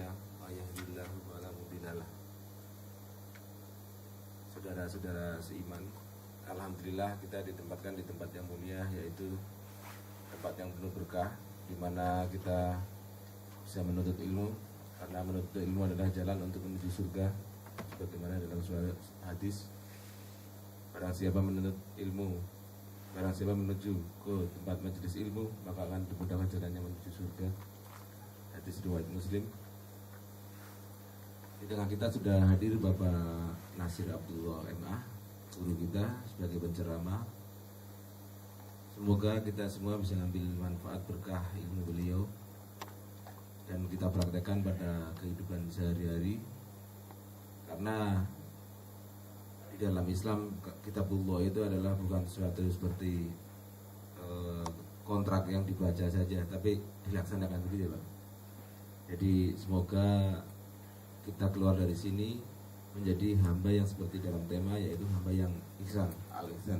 a'malina may yahdihillahu fala mudhillalah. Saudara-saudara seiman, alhamdulillah kita ditempatkan di tempat yang mulia, yaitu tempat yang penuh berkah, di mana kita bisa menuntut ilmu, karena menuntut ilmu adalah jalan untuk menuju surga, sebagaimana dalam suara hadis, barang siapa menuntut ilmu, barang siapa menuju ke tempat majelis ilmu, maka akan dimudahkan jalannya menuju surga. Hadis riwayat Muslim. Di tengah kita sudah hadir Bapak Nasir Abdullah MA, guru kita sebagai penceramah. Semoga kita semua bisa ambil manfaat berkah ilmu beliau dan kita praktekkan pada kehidupan sehari-hari. Karena di dalam Islam kitabullah itu adalah bukan sesuatu seperti kontrak yang dibaca saja, tapi dilaksanakan begitu, Pak. Jadi semoga kita keluar dari sini menjadi hamba yang seperti dalam tema, yaitu hamba yang ihsan, al-ihsan.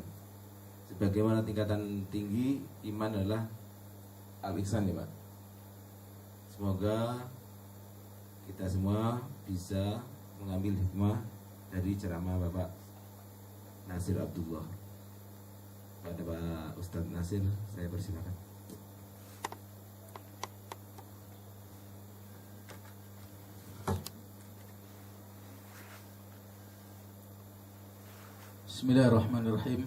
Sebagaimana tingkatan tinggi iman adalah al-ihsan, ya Pak. Semoga kita semua bisa mengambil hikmah dari ceramah Bapak Nasir Abdullah. Pada Pak Ustadz Nasir, saya persilakan. Bismillahirrahmanirrahim.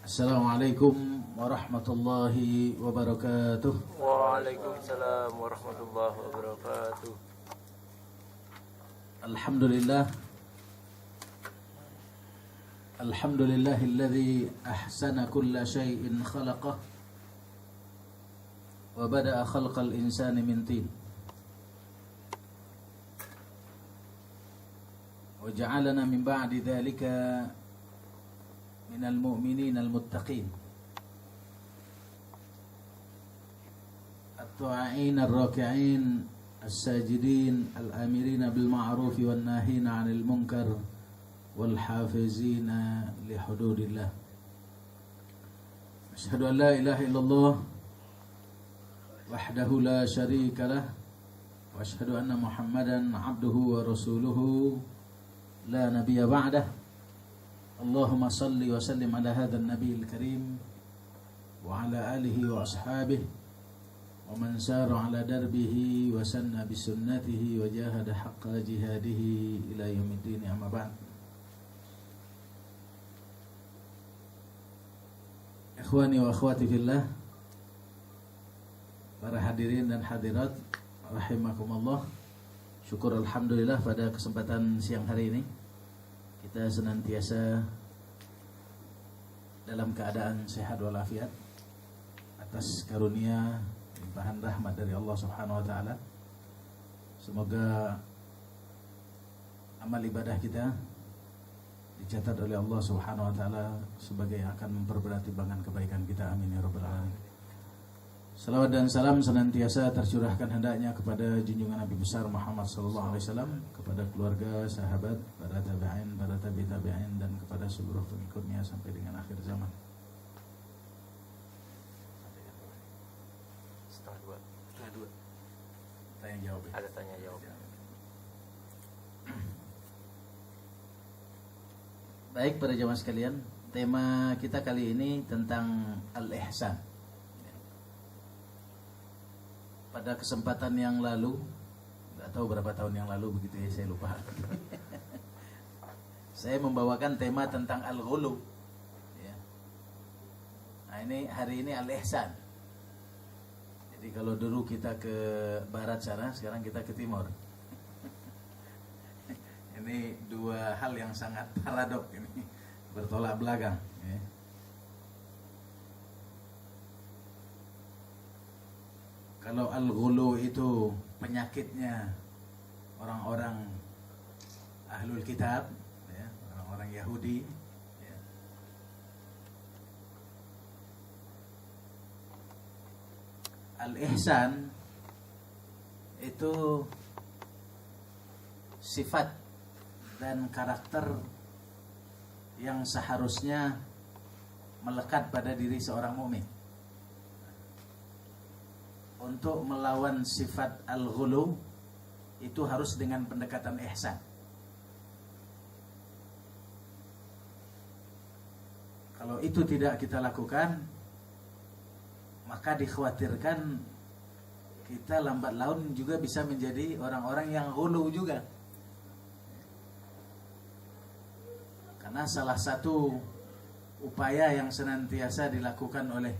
Assalamualaikum warahmatullahi wabarakatuh. Waalaikumsalam warahmatullahi wabarakatuh. Alhamdulillah. Alhamdulillahilladzi ahsana kulla syai'in khalaqah wa bada'a khalqal insani min tin. وجعلنا من بعد ذلك من المؤمنين المتقين الطاعين الراكعين الساجدين الآمرين بالمعروف والناهين عن المنكر والحافظين لحدود الله. أشهد أن لا إله إلا الله وحده لا شريك له وأشهد أن محمدا عبده ورسوله لا نبي بعده. اللهم صل وسلم على هذا النبي الكريم وعلى آله وأصحابه ومن سار على دربه وسن بسنته وجاهد حق جهاده إلى يوم الدين. أما بعد. Ikhwani wa akhwati fillah, para hadirin dan hadirat rahimakumullah. Syukur alhamdulillah pada kesempatan siang hari ini kita senantiasa dalam keadaan sehat walafiat atas karunia limpahan rahmat dari Allah Subhanahu wa taala. Semoga amal ibadah kita dicatat oleh Allah Subhanahu wa taala sebagai akan memperberat timbangan kebaikan kita. Amin ya rabbal alamin. Salawat dan salam senantiasa tercurahkan hendaknya kepada junjungan Nabi besar Muhammad sallallahu alaihi wasallam, kepada keluarga, sahabat, para tabi'in, para tabi' tabi'in, dan kepada seluruh pengikutnya sampai dengan akhir zaman. Setengah dua. Tanya jawab ya? Ada tanya jawab. Baik para jamaah sekalian, tema kita kali ini tentang al-ihsan. Pada kesempatan yang lalu, nggak tahu berapa tahun yang lalu begitu ya, saya lupa. Saya membawakan tema tentang al-ghulu. Ya. Nah ini hari ini al-ihsan. Jadi kalau dulu kita ke barat sana, sekarang kita ke timur. Ini dua hal yang sangat paradok ini, bertolak belakang. Ya. Kalau al-ghulu itu penyakitnya orang-orang ahlul kitab, ya, orang-orang Yahudi, ya. Al-ihsan itu sifat dan karakter yang seharusnya melekat pada diri seorang mukmin. untuk melawan sifat al-ghulu itu harus dengan pendekatan ihsan. Kalau itu tidak kita lakukan, maka dikhawatirkan kita lambat laun juga bisa menjadi orang-orang yang ghulu juga. Karena salah satu upaya yang senantiasa dilakukan oleh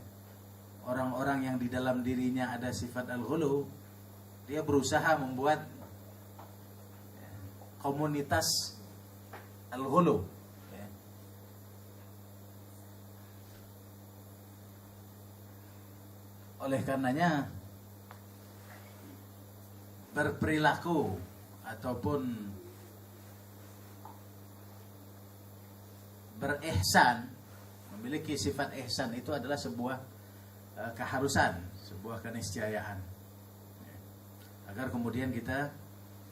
orang-orang yang di dalam dirinya ada sifat al-ghulu, dia berusaha membuat komunitas al-ghulu. Oleh karenanya berperilaku ataupun berihsan, memiliki sifat ihsan itu adalah sebuah keharusan, sebuah keniscayaan. Agar kemudian kita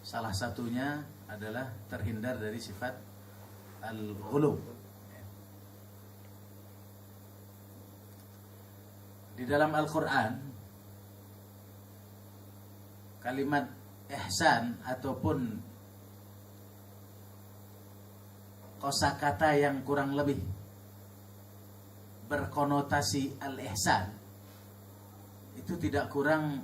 salah satunya adalah terhindar dari sifat al-ghulu. Di dalam Al-Quran, kalimat ihsan ataupun kosakata yang kurang lebih berkonotasi al-ihsan itu tidak kurang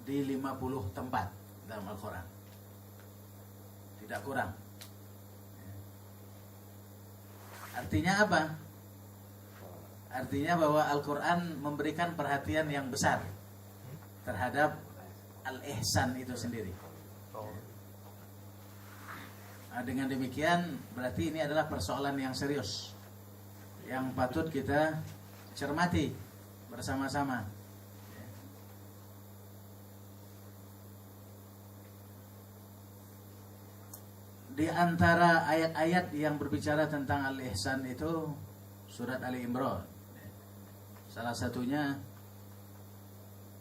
di 50 tempat dalam Al-Quran. Tidak kurang. Artinya apa? Artinya bahwa Al-Quran memberikan perhatian yang besar terhadap al-ihsan itu sendiri. Nah, dengan demikian berarti ini adalah persoalan yang serius yang patut kita cermati bersama-sama. Di antara ayat-ayat yang berbicara tentang al-ihsan itu surat Ali Imran. Salah satunya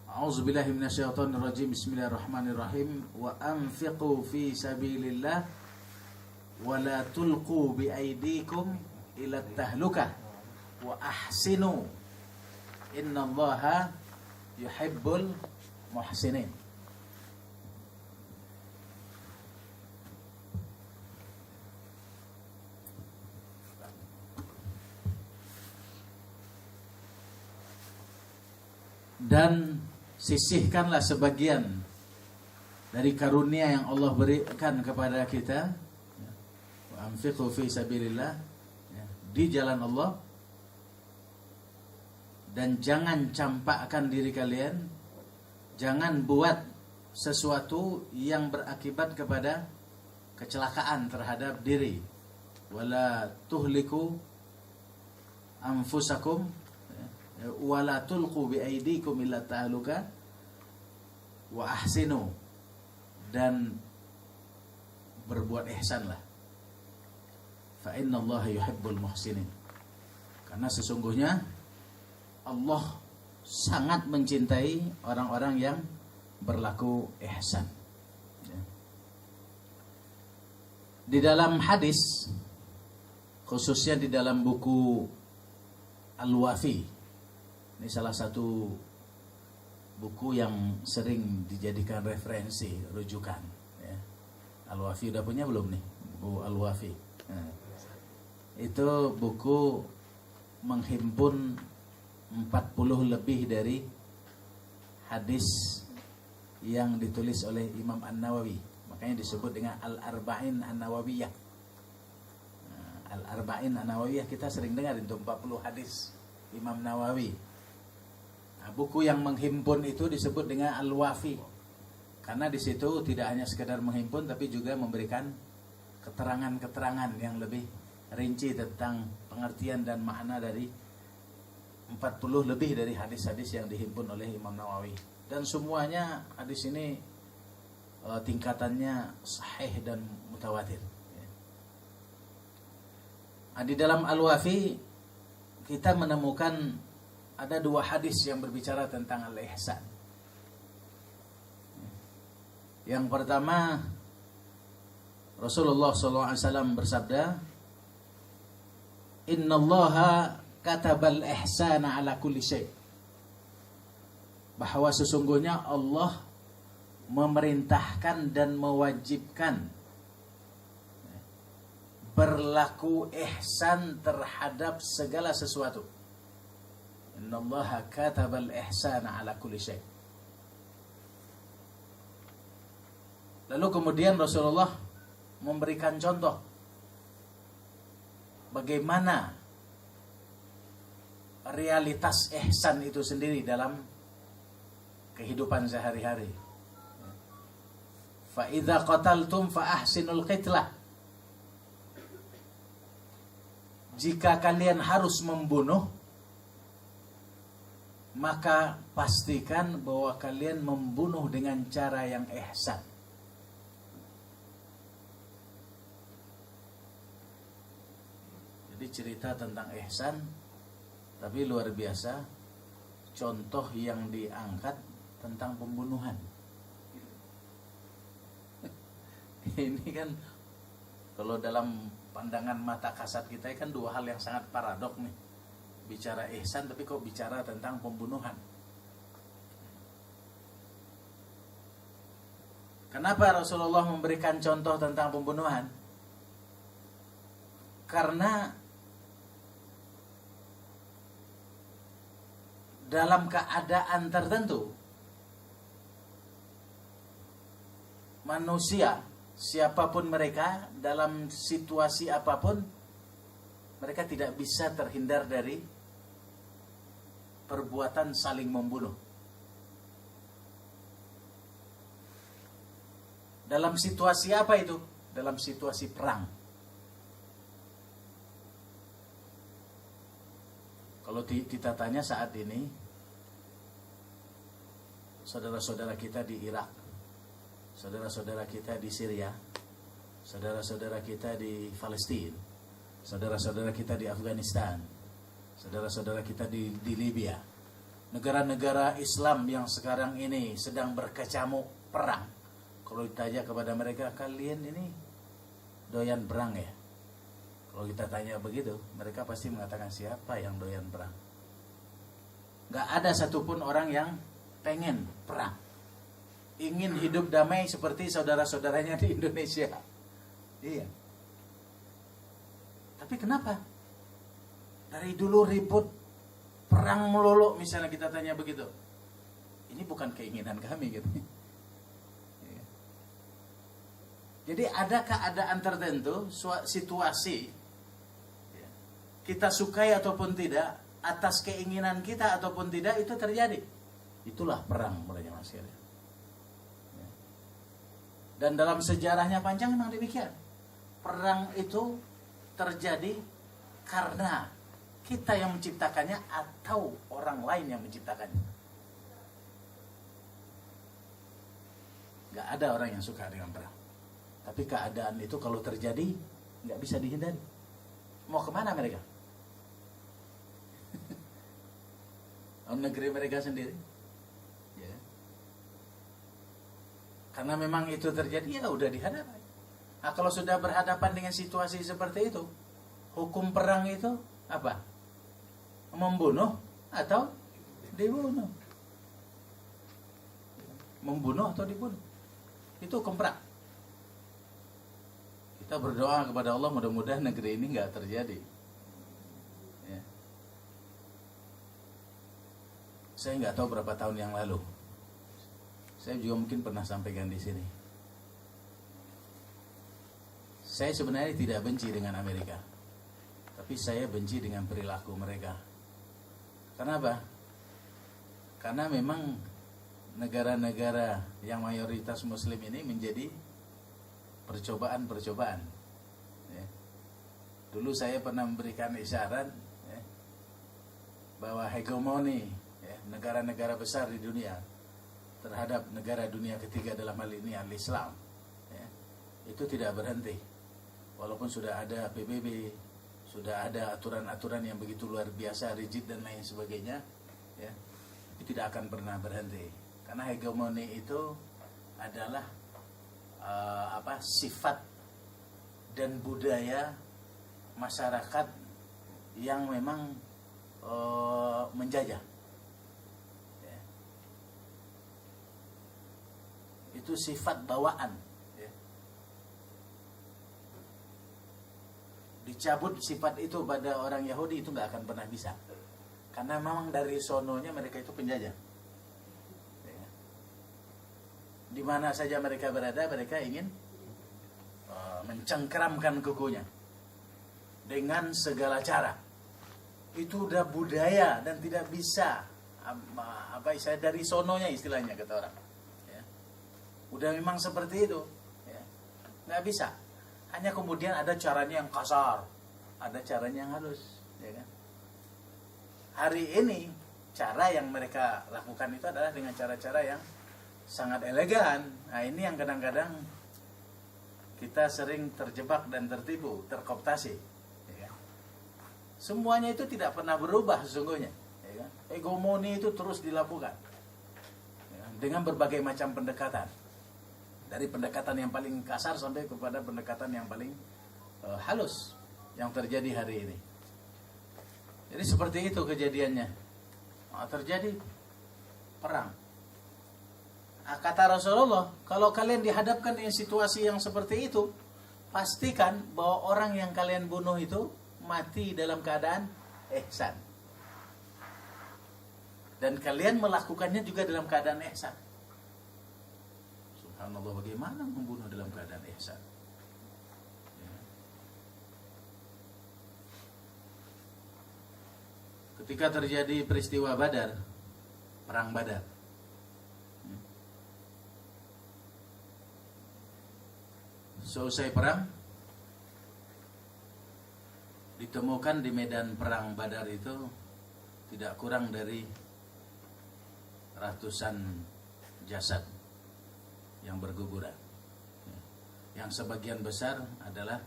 A'udzubillahi minasyaitonirrajim. Bismillahirrahmanirrahim. Wa anfiqu fi sabilillah wa la tulqu bi aydikum ila tahlukah wa ahsinu innallaha yuhibbul muhsinin. Dan sisihkanlah sebagian dari karunia yang Allah berikan kepada kita. Wa anfiqu fi sabilillah, di jalan Allah, dan jangan campakkan diri kalian, jangan buat sesuatu yang berakibat kepada kecelakaan terhadap diri. Wala tuhliku anfusakum wala tulqu bi aydikum illa ta'aluka wa ahsinu, dan berbuat ihsanlah. Fa innallaha yuhibbul muhsinin, karena sesungguhnya Allah sangat mencintai orang-orang yang berlaku ihsan. Di dalam hadis, khususnya di dalam buku Al-Wafi, ini salah satu buku yang sering dijadikan referensi, rujukan. Ya. Al-Wafi udah punya belum nih? Buku Al-Wafi. Nah, itu buku menghimpun 40 lebih dari hadis yang ditulis oleh Imam An-Nawawi. Makanya disebut dengan Al-Arba'in An-Nawawiyah. Nah, Al-Arba'in An-Nawawiyah kita sering dengar itu 40 hadis Imam Nawawi. Nah, buku yang menghimpun itu disebut dengan Al-Wafi, karena di situ tidak hanya sekedar menghimpun tapi juga memberikan keterangan-keterangan yang lebih rinci tentang pengertian dan makna dari 40 lebih dari hadis-hadis yang dihimpun oleh Imam Nawawi. Dan semuanya hadis ini tingkatannya sahih dan mutawatir. Nah, di dalam Al-Wafi kita menemukan ada 2 hadis yang berbicara tentang al-ihsan. Yang pertama, Rasulullah SAW bersabda, Innallaha katabal ihsana ala kulli syai'. bahwa sesungguhnya Allah memerintahkan dan mewajibkan berlaku ihsan terhadap segala sesuatu. Innallaha katabal ihsana ala kulli syai'. Lalu kemudian Rasulullah memberikan contoh bagaimana realitas ihsan itu sendiri dalam kehidupan sehari-hari. Fa idza qataltum fa ahsinul qitlah. Jika kalian harus membunuh, maka pastikan bahwa kalian membunuh dengan cara yang ihsan. Jadi cerita tentang ihsan, tapi luar biasa, contoh yang diangkat tentang pembunuhan. Ini kan kalau dalam pandangan mata kasat kita kan dua hal yang sangat paradok nih. Bicara ihsan tapi kok bicara tentang pembunuhan. Kenapa Rasulullah memberikan contoh tentang pembunuhan? Karena dalam keadaan tertentu manusia, siapapun mereka, dalam situasi apapun, mereka tidak bisa terhindar dari perbuatan saling membunuh. Dalam situasi apa itu? Dalam situasi perang. Kalau kita tanya saat ini, saudara-saudara kita di Irak, saudara-saudara kita di Syria, saudara-saudara kita di Palestina, saudara-saudara kita di Afghanistan, saudara-saudara kita di Libya, negara-negara Islam yang sekarang ini sedang berkecamuk perang. Kalau ditanya kepada mereka, kalian ini doyan perang ya? Kalau kita tanya begitu, mereka pasti mengatakan, siapa yang doyan perang? Gak ada satupun orang yang pengen perang, ingin hidup damai seperti saudara-saudaranya di Indonesia. Iya. Tapi kenapa? Dari dulu ribut, perang melulu, misalnya kita tanya begitu. Ini bukan keinginan kami gitu. Iya. Jadi ada keadaan tertentu, situasi, ya, kita sukai ataupun tidak, atas keinginan kita ataupun tidak, itu terjadi. Itulah perang mulanya Mas ya. Dan dalam sejarahnya panjang memang demikian. Perang itu terjadi karena kita yang menciptakannya atau orang lain yang menciptakannya. Gak ada orang yang suka dengan perang. Tapi keadaan itu kalau terjadi gak bisa dihindari. Mau kemana mereka? Negeri mereka sendiri. Ya. Karena memang itu terjadi, ya udah dihadapi. Nah, kalau sudah berhadapan dengan situasi seperti itu, hukum perang itu apa? Membunuh atau dibunuh? Membunuh atau dibunuh? Itu hukum perang. Kita berdoa kepada Allah mudah-mudahan negeri ini nggak terjadi. Ya. Saya nggak tahu berapa tahun yang lalu. Saya juga mungkin pernah sampaikan di sini. Saya sebenarnya tidak benci dengan Amerika, tapi saya benci dengan perilaku mereka. Kenapa? Karena memang negara-negara yang mayoritas Muslim ini menjadi percobaan-percobaan. Ya. Dulu saya pernah memberikan isyarat ya, bahwa hegemoni ya, negara-negara besar di dunia terhadap negara dunia ketiga dalam hal ini al-Islam ya, itu tidak berhenti. Walaupun sudah ada PBB, sudah ada aturan-aturan yang begitu luar biasa, rigid dan lain sebagainya ya, itu tidak akan pernah berhenti. Karena hegemoni itu adalah sifat dan budaya masyarakat yang memang menjajah ya. Itu sifat bawaan. Ya. Dicabut sifat itu pada orang Yahudi itu nggak akan pernah bisa. Karena memang dari sononya mereka itu penjajah. Ya. Di mana saja mereka berada, mereka ingin mencengkeramkan kukunya dengan segala cara. Itu udah budaya dan tidak bisa dari sononya istilahnya kata orang. Ya. Udah memang seperti itu. Ya. Nggak bisa. Hanya kemudian ada caranya yang kasar, ada caranya yang halus. Ya kan? Hari ini cara yang mereka lakukan itu adalah dengan cara-cara yang sangat elegan. Nah ini yang kadang-kadang kita sering terjebak dan tertipu, terkooptasi. Ya kan? Semuanya itu tidak pernah berubah sesungguhnya. Ya kan? Hegemoni itu terus dilakukan. Ya kan? Dengan berbagai macam pendekatan. Dari pendekatan yang paling kasar sampai kepada pendekatan yang paling halus yang terjadi hari ini. Jadi seperti itu kejadiannya. Terjadi perang. Kata Rasulullah, kalau kalian dihadapkan dengan situasi yang seperti itu, pastikan bahwa orang yang kalian bunuh itu mati dalam keadaan ihsan. Dan kalian melakukannya juga dalam keadaan ihsan. Subhanallah, bagaimana membunuh dalam keadaan ihsan? Ya. Ketika terjadi peristiwa Badar, perang Badar, selesai perang, ditemukan di medan perang Badar itu tidak kurang dari ratusan jasad yang berguguran. Yang sebagian besar adalah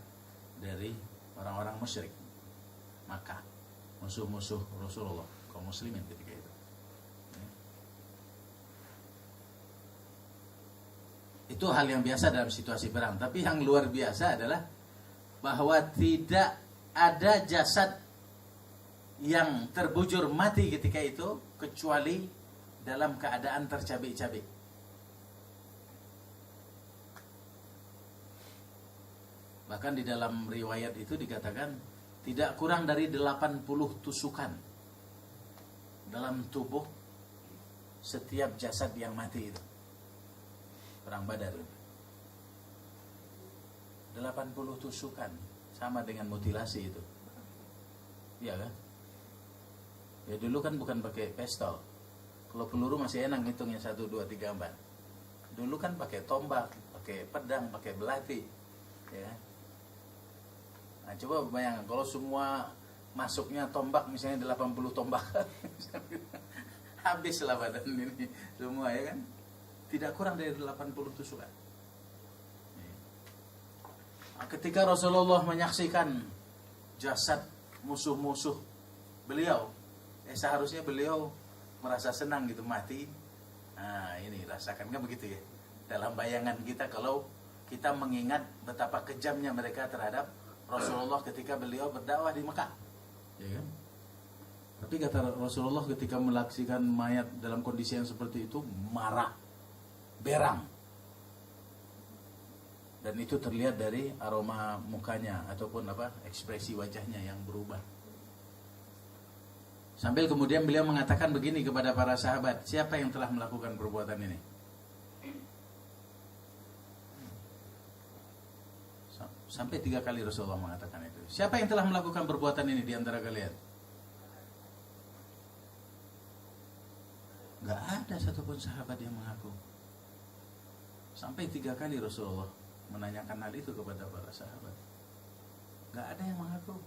dari orang-orang musyrik Makkah, musuh-musuh Rasulullah, kaum muslimin ketika itu. Itu hal yang biasa dalam situasi perang. Tapi yang luar biasa adalah bahwa tidak ada jasad yang terbujur mati ketika itu kecuali dalam keadaan tercabik-cabik. Bahkan di dalam riwayat itu dikatakan tidak kurang dari 80 tusukan dalam tubuh setiap jasad yang mati itu. Perang Badar. 80 tusukan sama dengan mutilasi itu. Iya kan? Ya dulu kan bukan pakai pistol. Kalau peluru masih enak ngitungnya 1, 2, 3, 4. Dulu kan pakai tombak, pakai pedang, pakai belati. Ya. Nah, coba bayangkan kalau semua masuknya tombak misalnya 80 tombak. Habislah badan ini semua ya kan? Tidak kurang dari 80 tusukan. Nah, ketika Rasulullah menyaksikan jasad musuh-musuh beliau, seharusnya beliau merasa senang gitu mati. Nah, ini rasakan kan begitu ya. Dalam bayangan kita kalau kita mengingat betapa kejamnya mereka terhadap Rasulullah ketika beliau berdakwah di Mekah. Ya kan? Tapi kata Rasulullah ketika melaksikan mayat dalam kondisi yang seperti itu marah, berang. Dan itu terlihat dari aroma mukanya ataupun ekspresi wajahnya yang berubah. Sambil kemudian beliau mengatakan begini kepada para sahabat, siapa yang telah melakukan perbuatan ini? Sampai 3 kali Rasulullah mengatakan itu. Siapa yang telah melakukan perbuatan ini di antara kalian? Gak ada satupun sahabat yang mengaku. Sampai 3 kali Rasulullah menanyakan hal itu kepada para sahabat. Gak ada yang mengaku.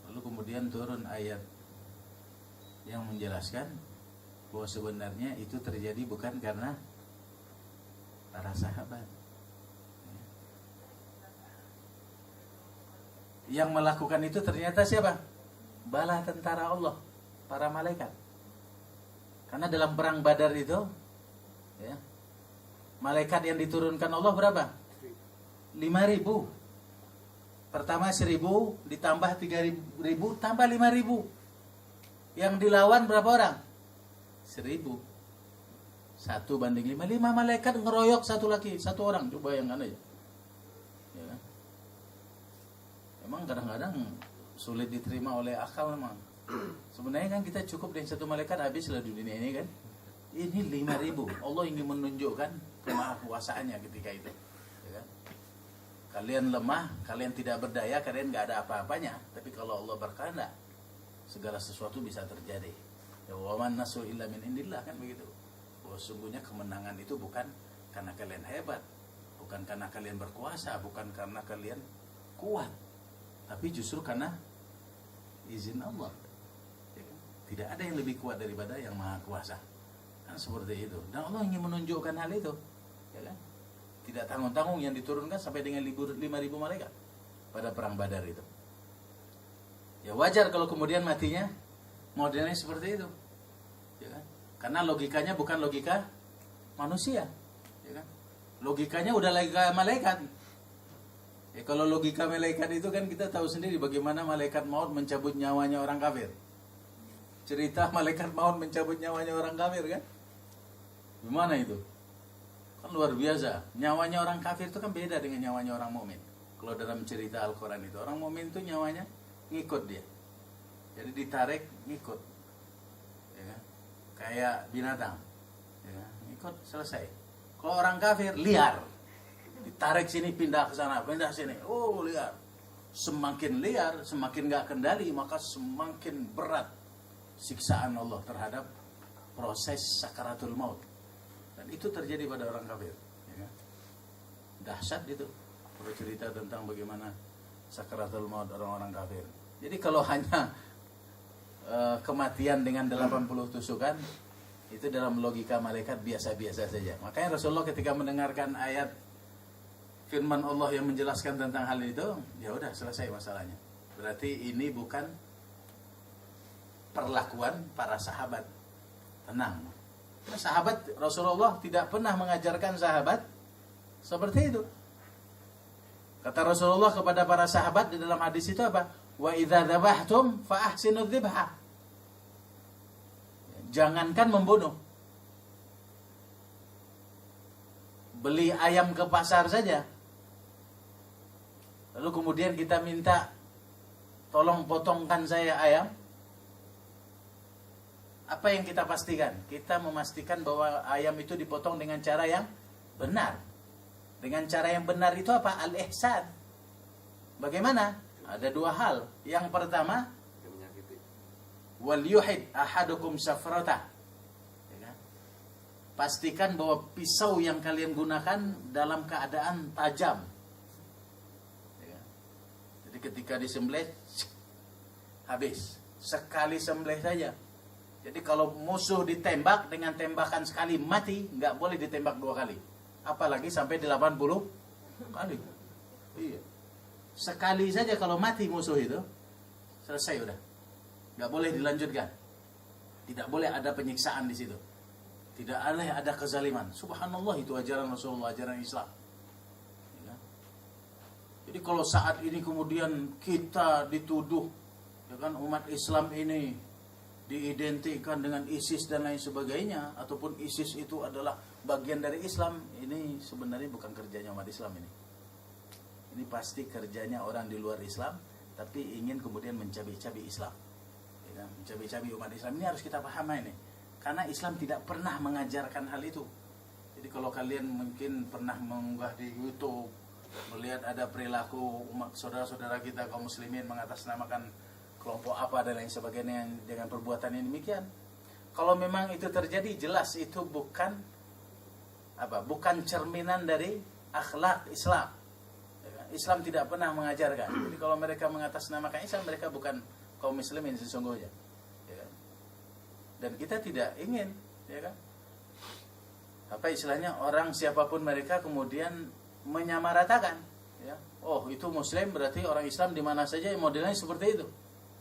Lalu kemudian turun ayat yang menjelaskan bahwa sebenarnya itu terjadi bukan karena para sahabat. Yang melakukan itu ternyata siapa? Bala tentara Allah, para malaikat. Karena dalam perang Badar itu ya, malaikat yang diturunkan Allah berapa? 5.000. Pertama 1.000 ditambah 3.000 tambah 5.000. Yang dilawan berapa orang? 1000. 1:5. 5 malaikat ngeroyok satu orang. Coba bayangkan aja. Ya kan? Emang kadang-kadang sulit diterima oleh akal memang. Sebenarnya kan kita cukup dengan 1 malaikat habislah dunia ini kan. Ini 5.000. Allah ingin menunjukkan kemahakuasaannya ketika itu. Ya kan? Kalian lemah, kalian tidak berdaya, kalian nggak ada apa-apanya. Tapi kalau Allah berkehendak, segala sesuatu bisa terjadi. Ya wa man nasru illa min indillah, kan begitu. Bahwa sungguhnya kemenangan itu bukan karena kalian hebat, bukan karena kalian berkuasa, bukan karena kalian kuat, tapi justru karena izin Allah. Ya kan? Tidak ada yang lebih kuat daripada yang maha kuasa. Kan seperti itu. Dan Allah ingin menunjukkan hal itu. Ya kan? Tidak tanggung-tanggung yang diturunkan sampai dengan 5.000 malaikat pada perang Badar itu. Ya wajar kalau kemudian matinya modelnya seperti itu. Ya kan? Karena logikanya bukan logika manusia. Ya kan? Logikanya udah logika malaikat. Ya, kalau logika malaikat itu kan kita tahu sendiri bagaimana malaikat maut mencabut nyawanya orang kafir. Cerita malaikat maut mencabut nyawanya orang kafir kan? Gimana itu? Kan luar biasa. Nyawanya orang kafir itu kan beda dengan nyawanya orang mukmin. Kalau dalam cerita Al-Quran itu, orang mukmin itu nyawanya ngikut dia. Jadi ditarik ngikut. Ya kan? Kayak binatang. Ya kan? Ngikut selesai. Kalau orang kafir liar. Ditarik sini pindah ke sana, pindah sini. Oh, liar. Semakin liar, semakin gak kendali, maka semakin berat siksaan Allah terhadap proses sakaratul maut. Dan itu terjadi pada orang kafir. Ya kan? Dahsyat itu. Bercerita tentang bagaimana sakaratul maut orang-orang kafir. Jadi kalau hanya kematian dengan 80 tusukan, itu dalam logika malaikat biasa-biasa saja. Makanya Rasulullah ketika mendengarkan ayat firman Allah yang menjelaskan tentang hal itu, ya udah selesai masalahnya. Berarti ini bukan perlakuan para sahabat. Tenang. Sahabat Rasulullah tidak pernah mengajarkan sahabat seperti itu. Kata Rasulullah kepada para sahabat di dalam hadis itu apa? Wa idza dzabhtum fa ahsinu dzibha. Jangankan membunuh. Beli ayam ke pasar saja. Lalu kemudian kita minta tolong potongkan saya ayam. Apa yang kita pastikan? Kita memastikan bahwa ayam itu dipotong dengan cara yang benar. Dengan cara yang benar itu apa? Al-ihsan. Bagaimana? Ada 2 hal. Yang pertama, wal yuhid ahadukum safrata. Ya kan? Pastikan bahwa pisau yang kalian gunakan dalam keadaan tajam. Ya kan? Jadi ketika disembelih habis. Sekali sembelih saja. Jadi kalau musuh ditembak dengan tembakan sekali mati, nggak boleh ditembak 2 kali. Apalagi sampai 80 kali. Iya. Sekali saja kalau mati musuh itu, selesai udah. Nggak boleh dilanjutkan. Tidak boleh ada penyiksaan di situ. Tidak boleh ada kezaliman. Subhanallah, itu ajaran Rasulullah, ajaran Islam. Ya. Jadi kalau saat ini kemudian kita dituduh, ya kan, umat Islam ini diidentikan dengan ISIS dan lain sebagainya, ataupun ISIS itu adalah bagian dari Islam, ini sebenarnya bukan kerjanya umat Islam ini. Ini pasti kerjanya orang di luar Islam, tapi ingin kemudian mencabi-cabi Islam. Ya, mencabi-cabi umat Islam. Ini harus kita pahami ini. Karena Islam tidak pernah mengajarkan hal itu. Jadi kalau kalian mungkin pernah mengunggah di YouTube, melihat ada perilaku umat saudara-saudara kita kaum muslimin mengatasnamakan kelompok apa dan lain sebagainya dengan perbuatan yang demikian. Kalau memang itu terjadi, jelas itu bukan cerminan dari akhlak Islam. Islam tidak pernah mengajarkan. Jadi kalau mereka mengatasnamakan Islam, mereka bukan kaum muslimin sesungguhnya. Ya. Dan kita tidak ingin, ya kan? Apa istilahnya, orang siapapun mereka kemudian menyamaratakan. Ya. Oh, itu Muslim berarti orang Islam di mana saja modelnya seperti itu.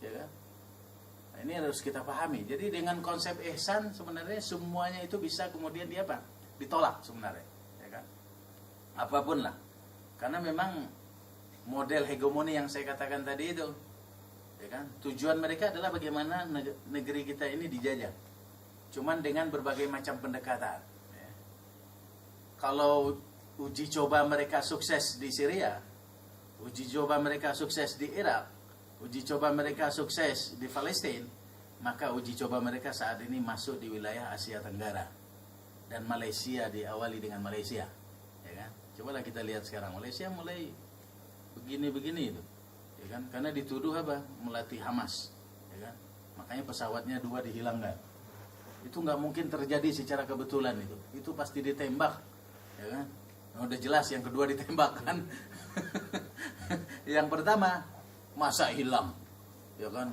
Ya kan? Nah, ini harus kita pahami. Jadi dengan konsep ihsan sebenarnya semuanya itu bisa kemudian ditolak sebenarnya, ya kan? Apapun lah. Karena memang model hegemoni yang saya katakan tadi itu, ya kan? Tujuan mereka adalah bagaimana negeri kita ini dijajah. cuman dengan berbagai macam pendekatan. Ya. Kalau uji coba mereka sukses di Syria, uji coba mereka sukses di Irak, uji coba mereka sukses di Palestina, maka uji coba mereka saat ini masuk di wilayah Asia Tenggara. Dan Malaysia diawali dengan Malaysia. Ya kan? Cobalah kita lihat sekarang, Malaysia mulai begini-begini itu. Ya kan? Karena dituduh apa? Melatih Hamas. Ya kan? Makanya pesawatnya 2 dihilangkan. Itu nggak mungkin terjadi secara kebetulan itu. Itu pasti ditembak. Ya kan? Nah, udah jelas yang kedua ditembak kan. Yang pertama, masa hilang? Ya kan?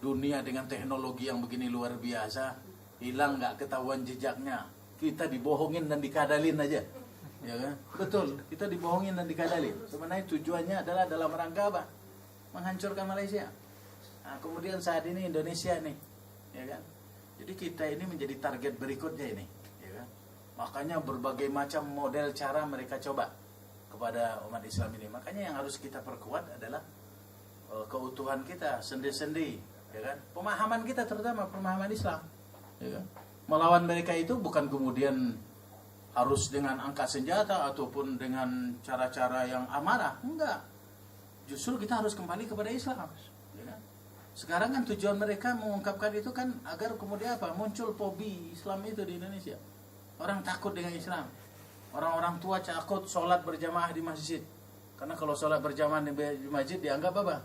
Dunia dengan teknologi yang begini luar biasa, hilang nggak ketahuan jejaknya. Kita dibohongin dan dikadalin aja. Ya kan? Betul, kita dibohongin dan dikadalin. Sebenarnya tujuannya adalah dalam rangka apa? Menghancurkan Malaysia. Nah, kemudian saat ini Indonesia nih, ya kan? Jadi kita ini menjadi target berikutnya ini, ya kan? Makanya berbagai macam model cara mereka coba kepada umat Islam ini. Makanya yang harus kita perkuat adalah keutuhan kita, sendi-sendi, ya kan? Pemahaman kita terutama pemahaman Islam, ya kan? Melawan mereka itu bukan kemudian harus dengan angkat senjata ataupun dengan cara-cara yang amarah, enggak. Justru kita harus kembali kepada Islam, ya kan? Sekarang kan tujuan mereka mengungkapkan itu kan agar kemudian apa? Muncul fobi Islam itu di Indonesia. Orang takut dengan Islam. Orang-orang tua takut sholat berjamaah di masjid. Karena kalau sholat berjamaah di masjid dianggap apa?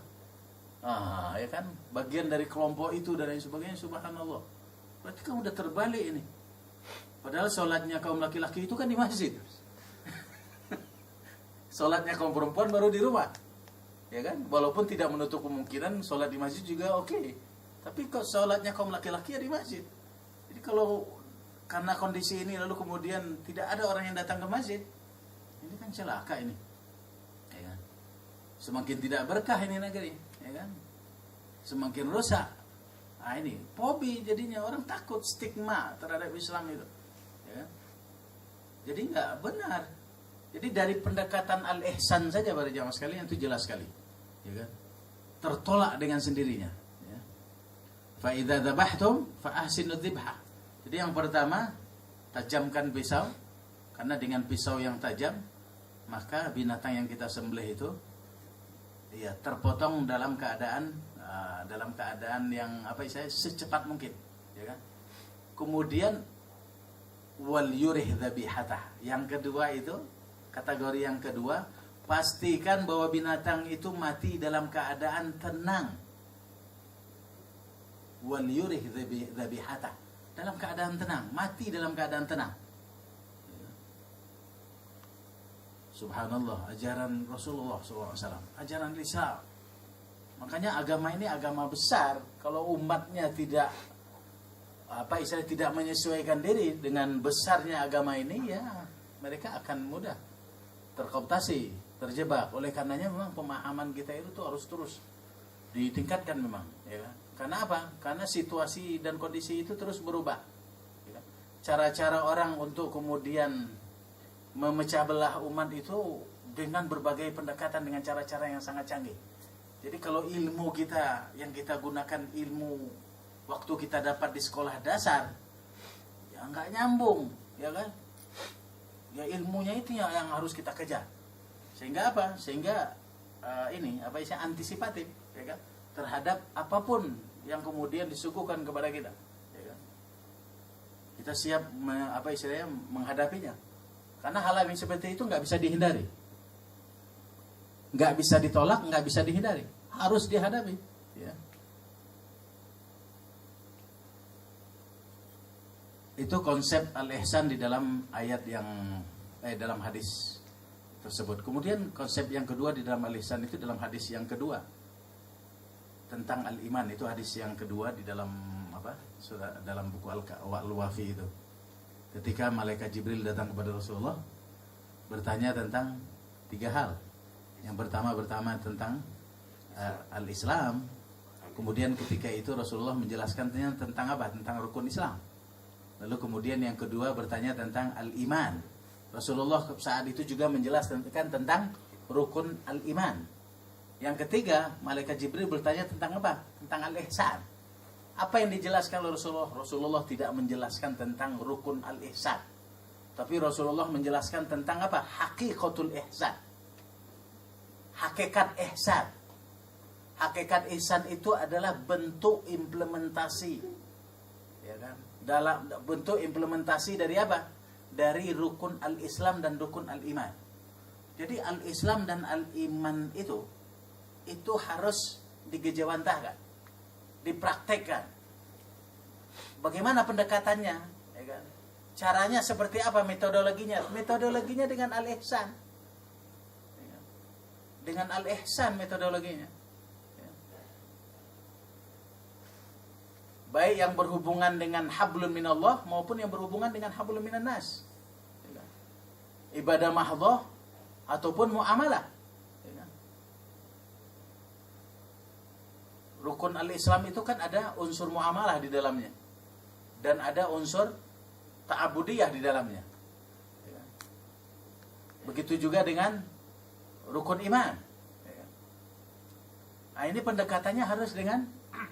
Ya kan? Bagian dari kelompok itu dan lain sebagainya, subhanallah. Berarti kamu udah terbalik ini. Padahal sholatnya kaum laki-laki itu kan di masjid. Sholatnya kaum perempuan baru di rumah. Ya kan? Walaupun tidak menutup kemungkinan sholat di masjid juga oke. Tapi kok sholatnya kaum laki-laki ya di masjid. Jadi kalau karena kondisi ini lalu kemudian tidak ada orang yang datang ke masjid, ini kan celaka ini. Ya kan? Semakin tidak berkah ini negeri, ya kan? Semakin rusak. Nah ini fobi jadinya, orang takut, stigma terhadap Islam itu. Ya kan? Jadi nggak benar. Jadi dari pendekatan al-ihsan saja pada jamaah sekalian itu jelas sekali, ya kan? Tertolak dengan sendirinya. Ya. Fa idza dzabhtum fa ahsinu dzibha. Jadi yang pertama, tajamkan pisau, karena dengan pisau yang tajam maka binatang yang kita sembelih itu ya terpotong dalam keadaan yang apa istilahnya secepat mungkin, ya kan? Kemudian wal yurih dzabihata. Yang kedua itu, kategori yang kedua, pastikan bahwa binatang itu mati dalam keadaan tenang. Wal yurih dzabihata. Dalam keadaan tenang, mati dalam keadaan tenang. Subhanallah, ajaran Rasulullah SAW, ajaran Islam. Makanya agama ini agama besar. Kalau umatnya tidak tidak menyesuaikan diri dengan besarnya agama ini, ya mereka akan mudah terkooptasi, terjebak. Oleh karenanya memang pemahaman kita itu tuh harus terus ditingkatkan memang, ya. Karena apa? Karena situasi dan kondisi itu terus berubah. Ya. Cara-cara orang untuk kemudian memecah belah umat itu dengan berbagai pendekatan, dengan cara-cara yang sangat canggih. Jadi kalau ilmu kita yang kita gunakan, ilmu waktu kita dapat di sekolah dasar, ya nggak nyambung, ya kan? Ya ilmunya itu yang harus kita kejar. Sehingga apa? Sehingga antisipatif, ya kan? Terhadap apapun yang kemudian disuguhkan kepada kita, ya kan? Kita siap menghadapinya. Karena hal yang seperti itu nggak bisa dihindari, nggak bisa ditolak, nggak bisa dihindari, harus dihadapi. Ya. Itu konsep al-ihsan di dalam ayat dalam hadis tersebut. Kemudian konsep yang kedua di dalam al-ihsan itu dalam hadis yang kedua tentang al-iman, itu hadis yang kedua di dalam dalam buku Al-Wafi itu. Ketika malaikat Jibril datang kepada Rasulullah bertanya tentang 3 hal. Yang pertama tentang al-Islam. Kemudian ketika itu Rasulullah menjelaskan tentang apa? Tentang rukun Islam. Lalu kemudian yang kedua bertanya tentang al-iman. Rasulullah saat itu juga menjelaskan tentang rukun al-iman. Yang ketiga, malaikat Jibril bertanya tentang apa? Tentang al-ihsan. Apa yang dijelaskan oleh Rasulullah? Rasulullah tidak menjelaskan tentang rukun al-ihsan. Tapi Rasulullah menjelaskan tentang apa? Hakikatul ihsan. Hakikat ihsan. Hakikat ihsan itu adalah bentuk implementasi. Ya kan? Dalam bentuk implementasi dari apa? Dari rukun al-Islam dan rukun al-iman. Jadi al-Islam dan al-iman itu harus digejawantahkan, dipraktekkan. Bagaimana pendekatannya? Ya kan? Caranya seperti apa metodologinya? Metodologinya dengan al-ihsan. Ya kan? Dengan al-ihsan metodologinya. Ya. Baik yang berhubungan dengan hablun minallah maupun yang berhubungan dengan hablun minan nas. Ya kan? Ibadah mahdhah ataupun muamalah. Ya kan? Rukun al-Islam itu kan ada unsur muamalah di dalamnya. Dan ada unsur ta'abudiyah di dalamnya. Begitu juga dengan rukun iman. Nah, ini pendekatannya harus dengan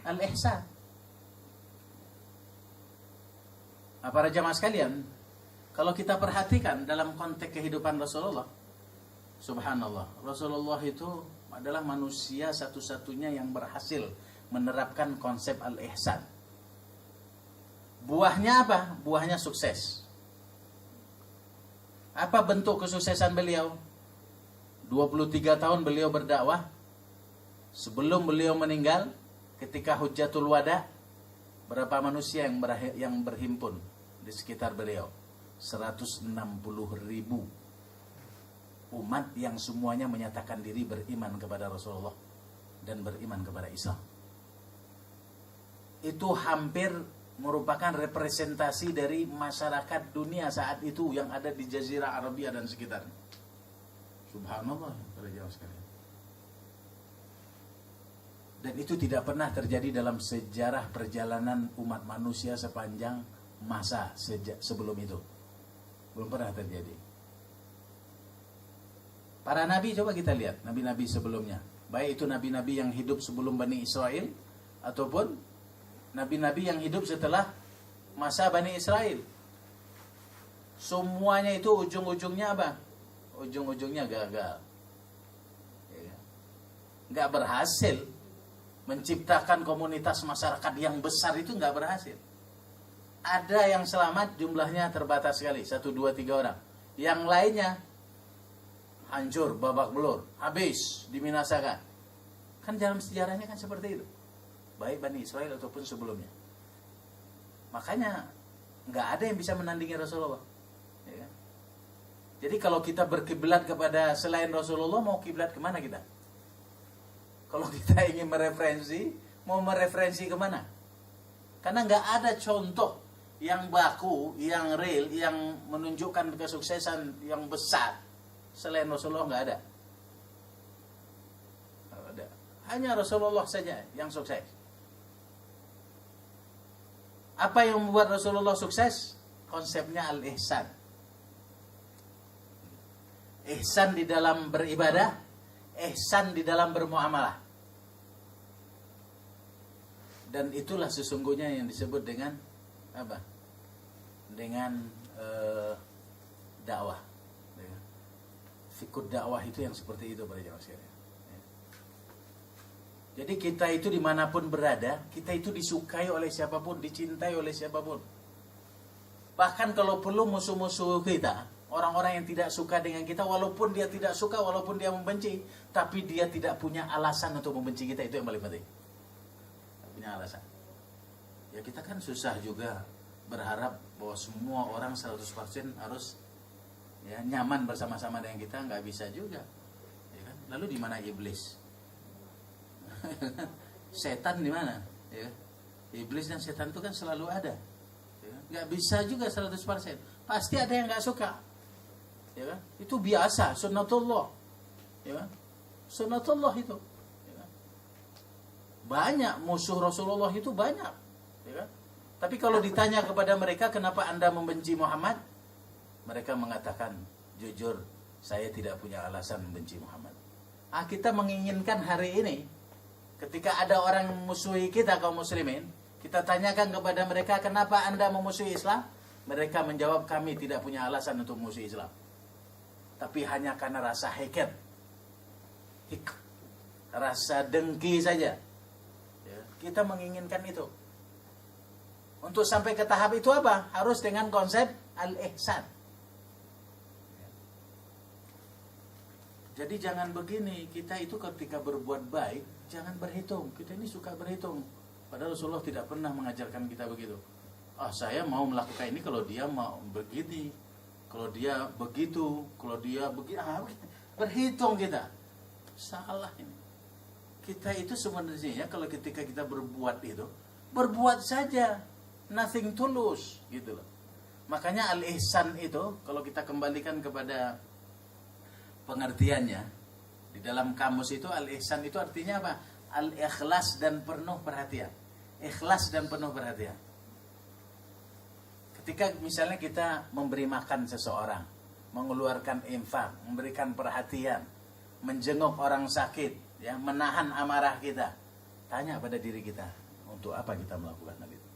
al-ihsan. Nah, para jamaah sekalian, kalau kita perhatikan dalam konteks kehidupan Rasulullah, subhanallah, Rasulullah itu adalah manusia satu-satunya yang berhasil menerapkan konsep al-ihsan. Buahnya apa? Buahnya sukses. Apa bentuk kesuksesan beliau? 23 tahun beliau berdakwah. Sebelum beliau meninggal, ketika Hujjatul Wada, berapa manusia yang berhimpun di sekitar beliau? 160.000 umat yang semuanya menyatakan diri beriman kepada Rasulullah dan beriman kepada Islam. Itu hampir merupakan representasi dari masyarakat dunia saat itu yang ada di Jazirah Arabia dan sekitarnya. Subhanallah, para jamaah sekalian. Dan itu tidak pernah terjadi dalam sejarah perjalanan umat manusia sepanjang masa sebelum itu. Belum pernah terjadi. Para nabi, coba kita lihat nabi-nabi sebelumnya. Baik itu nabi-nabi yang hidup sebelum Bani Israel ataupun nabi-nabi yang hidup setelah masa Bani Israel. Semuanya itu ujung-ujungnya apa? Ujung-ujungnya gagal. Nggak berhasil menciptakan komunitas masyarakat yang besar, itu nggak berhasil. Ada yang selamat, jumlahnya terbatas sekali, 1, 2, 3 orang. Yang lainnya hancur, babak belur, habis, dibinasakan. Kan dalam sejarahnya kan seperti itu. Baik Bani Israel ataupun sebelumnya. Makanya nggak ada yang bisa menandingi Rasulullah. Ya. Jadi kalau kita berkiblat kepada selain Rasulullah, mau kiblat kemana kita? Kalau kita ingin mereferensi, mau mereferensi kemana? Karena nggak ada contoh yang baku, yang real, yang menunjukkan kesuksesan yang besar selain Rasulullah, nggak ada. Nggak ada. Hanya Rasulullah saja yang sukses. Apa yang membuat Rasulullah sukses? Konsepnya al-ihsan. Ihsan di dalam beribadah, ihsan di dalam bermuamalah. Dan itulah sesungguhnya yang disebut dengan apa? Dengan dakwah. Fikih dakwah itu yang seperti itu para jamaah sekalian. Jadi kita itu dimanapun berada, kita itu disukai oleh siapapun, dicintai oleh siapapun. Bahkan kalau perlu musuh-musuh kita, orang-orang yang tidak suka dengan kita, walaupun dia tidak suka, walaupun dia membenci, tapi dia tidak punya alasan untuk membenci kita, itu yang paling penting. Tidak punya alasan. Ya kita kan susah juga berharap bahwa semua orang 100% harus ya, nyaman bersama-sama dengan kita, nggak bisa juga. Ya kan? Lalu di mana iblis? Setan di mana? Ya. Iblis dan setan itu kan selalu ada. Ya. Nggak bisa juga 100%. Pasti ada yang nggak suka. Ya kan? Itu biasa, sunnatullah. Ya kan? Sunnatullah itu. Ya kan? Banyak musuh Rasulullah itu banyak. Ya kan? Tapi kalau ditanya kepada mereka, kenapa Anda membenci Muhammad? Mereka mengatakan, jujur, saya tidak punya alasan membenci Muhammad. Kita menginginkan hari ini, ketika ada orang musuhi kita kaum muslimin, Kita tanyakan kepada mereka, kenapa Anda memusuhi Islam? Mereka menjawab, kami tidak punya alasan untuk memusuhi Islam, tapi hanya karena rasa heket, rasa dengki saja. Ya, kita menginginkan itu. Untuk sampai ke tahap itu apa? Harus dengan konsep al-ihsan. Jadi jangan begini, kita itu ketika berbuat baik, jangan berhitung. Kita ini suka berhitung. Padahal Rasulullah tidak pernah mengajarkan kita begitu. Saya mau melakukan ini kalau dia mau begini, kalau dia begitu, kalau dia begini. Berhitung kita. Salah ini. Kita itu sebenarnya kalau ketika kita berbuat itu, berbuat saja. Nothing tulus, gitu loh. Makanya al-ihsan itu, kalau kita kembalikan kepada pengertiannya, di dalam kamus itu al-ihsan itu artinya apa? Al-ikhlas dan penuh perhatian. Ikhlas dan penuh perhatian. Ketika misalnya kita memberi makan seseorang, mengeluarkan infak, memberikan perhatian, menjenguk orang sakit, ya, menahan amarah kita. Tanya pada diri kita, untuk apa kita melakukan hal itu?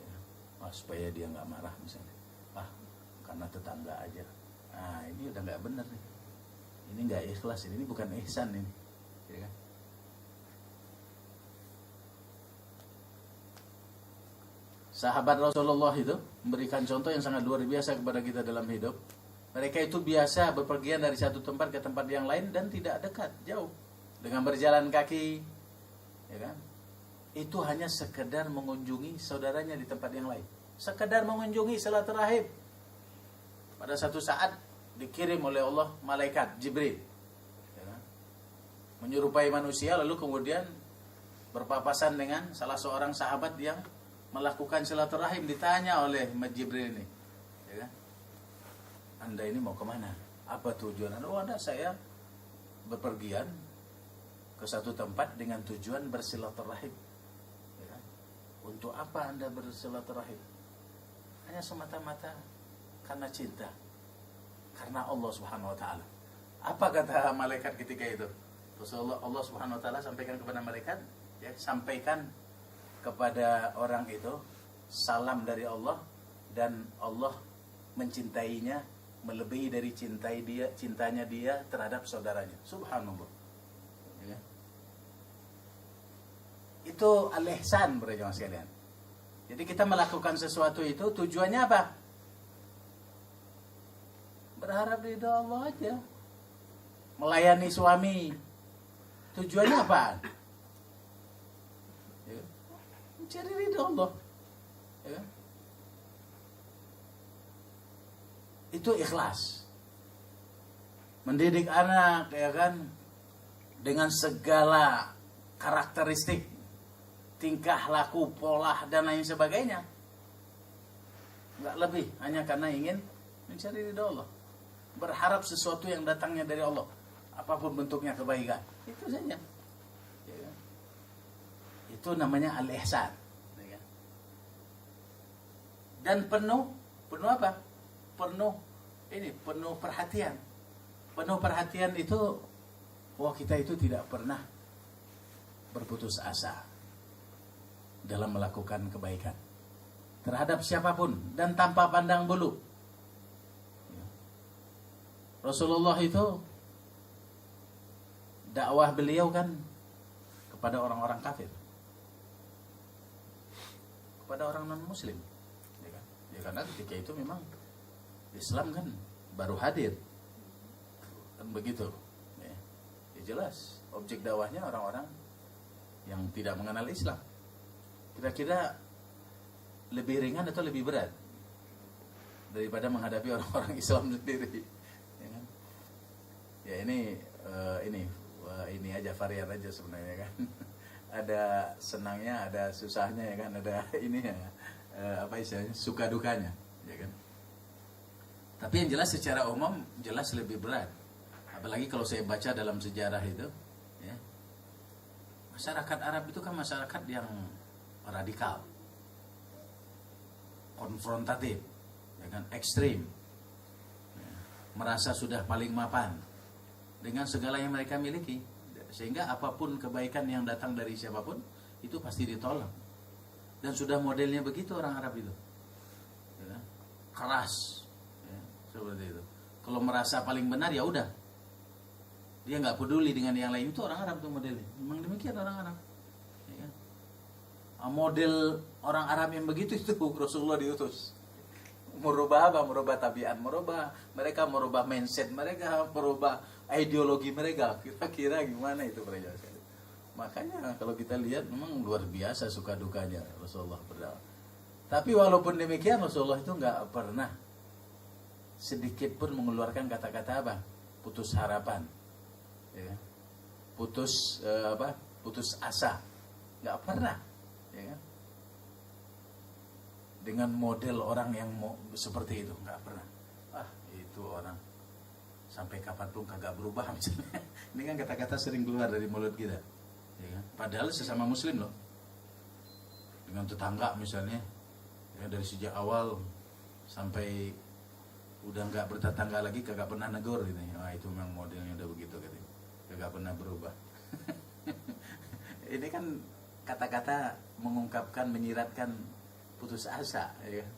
Ya, supaya dia nggak marah misalnya. Karena tetangga aja. Ini udah nggak benar nih. Ini nggak ikhlas, ini bukan ihsan ini. Ya kan? Sahabat Rasulullah itu memberikan contoh yang sangat luar biasa kepada kita dalam hidup. Mereka itu biasa berpergian dari satu tempat ke tempat yang lain dan tidak dekat, jauh. Dengan berjalan kaki, ya kan? Itu hanya sekedar mengunjungi saudaranya di tempat yang lain. Sekedar mengunjungi silaturahim. Pada satu saat dikirim oleh Allah malaikat Jibril, ya kan? Menyerupai manusia, lalu kemudian berpapasan dengan salah seorang sahabat yang melakukan silaturahim. Ditanya oleh Jibril ini, ya kan? Anda ini mau kemana? Apa tujuan Anda? Anda, saya berpergian ke satu tempat dengan tujuan bersilaturahim. Ya kan? Untuk apa Anda bersilaturahim? Hanya semata-mata karena cinta, karena Allah Subhanahu Wa Taala. Apa kata malaikat ketika itu? Rasulullah, Allah Subhanahu Wa Taala sampaikan kepada malaikat, ya, sampaikan kepada orang itu salam dari Allah, dan Allah mencintainya melebihi dari cintanya dia terhadap saudaranya. Subhanallah. Ya. Itu al-ihsan, berjamaah sekalian. Jadi kita melakukan sesuatu itu tujuannya apa? Berharap ridho Allah aja. Melayani suami, tujuannya apa? Ya. Mencari ridho Allah. Ya. Itu ikhlas. Mendidik anak, ya kan, dengan segala karakteristik, tingkah laku, pola dan lain sebagainya. Enggak lebih, hanya karena ingin mencari ridho Allah. Berharap sesuatu yang datangnya dari Allah, apapun bentuknya kebaikan. Itu saja. Ya. Itu namanya al-ihsan. Ya. Dan penuh apa? Penuh perhatian. Penuh perhatian itu, kita itu tidak pernah berputus asa dalam melakukan kebaikan terhadap siapapun dan tanpa pandang bulu. Rasulullah itu dakwah beliau kan kepada orang-orang kafir, kepada orang non muslim, ya kan? Ya, karena ketika itu memang Islam kan baru hadir, kan begitu. Ya jelas objek dakwahnya orang-orang yang tidak mengenal Islam. Kira-kira lebih ringan atau lebih berat daripada menghadapi orang-orang Islam sendiri? Ya ini aja varian aja sebenarnya kan. Ada senangnya, ada susahnya, ya kan, ada ini ya, apa istilahnya, suka dukanya, ya kan. Tapi yang jelas secara umum jelas lebih berat. Apalagi kalau saya baca dalam sejarah itu, ya. Masyarakat Arab itu kan masyarakat yang radikal, konfrontatif, ya kan, ekstrim, ya. Merasa sudah paling mapan dengan segala yang mereka miliki, sehingga apapun kebaikan yang datang dari siapapun itu pasti ditolak, Dan sudah modelnya begitu orang Arab itu, ya kan? Keras, ya, seperti itu. Kalau merasa paling benar ya udah, dia nggak peduli dengan yang lain. Itu orang Arab tuh modelnya. Memang demikian orang Arab. Ya kan? Model orang Arab yang begitu itu Rasulullah diutus. Merubah apa? Merubah tabiat, merubah mindset mereka, merubah ideologi mereka. Kira-kira gimana itu mereka? Makanya kalau kita lihat memang luar biasa suka dukanya Rasulullah berdakwah. Tapi walaupun demikian Rasulullah itu nggak pernah sedikit pun mengeluarkan kata-kata apa? Putus harapan, ya. Putus putus asa, nggak pernah, ya. Dengan model orang yang mau seperti itu nggak pernah. Itu orang sampai kapanpun kagak berubah misalnya. Ini kan kata-kata sering keluar dari mulut kita, ya kan? Padahal sesama muslim loh. Dengan tetangga misalnya, ya, dari sejak awal sampai udah nggak bertetangga lagi kagak pernah negor gitu. Itu memang modelnya udah begitu katanya. Kagak pernah berubah. Ini kan kata-kata mengungkapkan, menyiratkan putus asa, ya.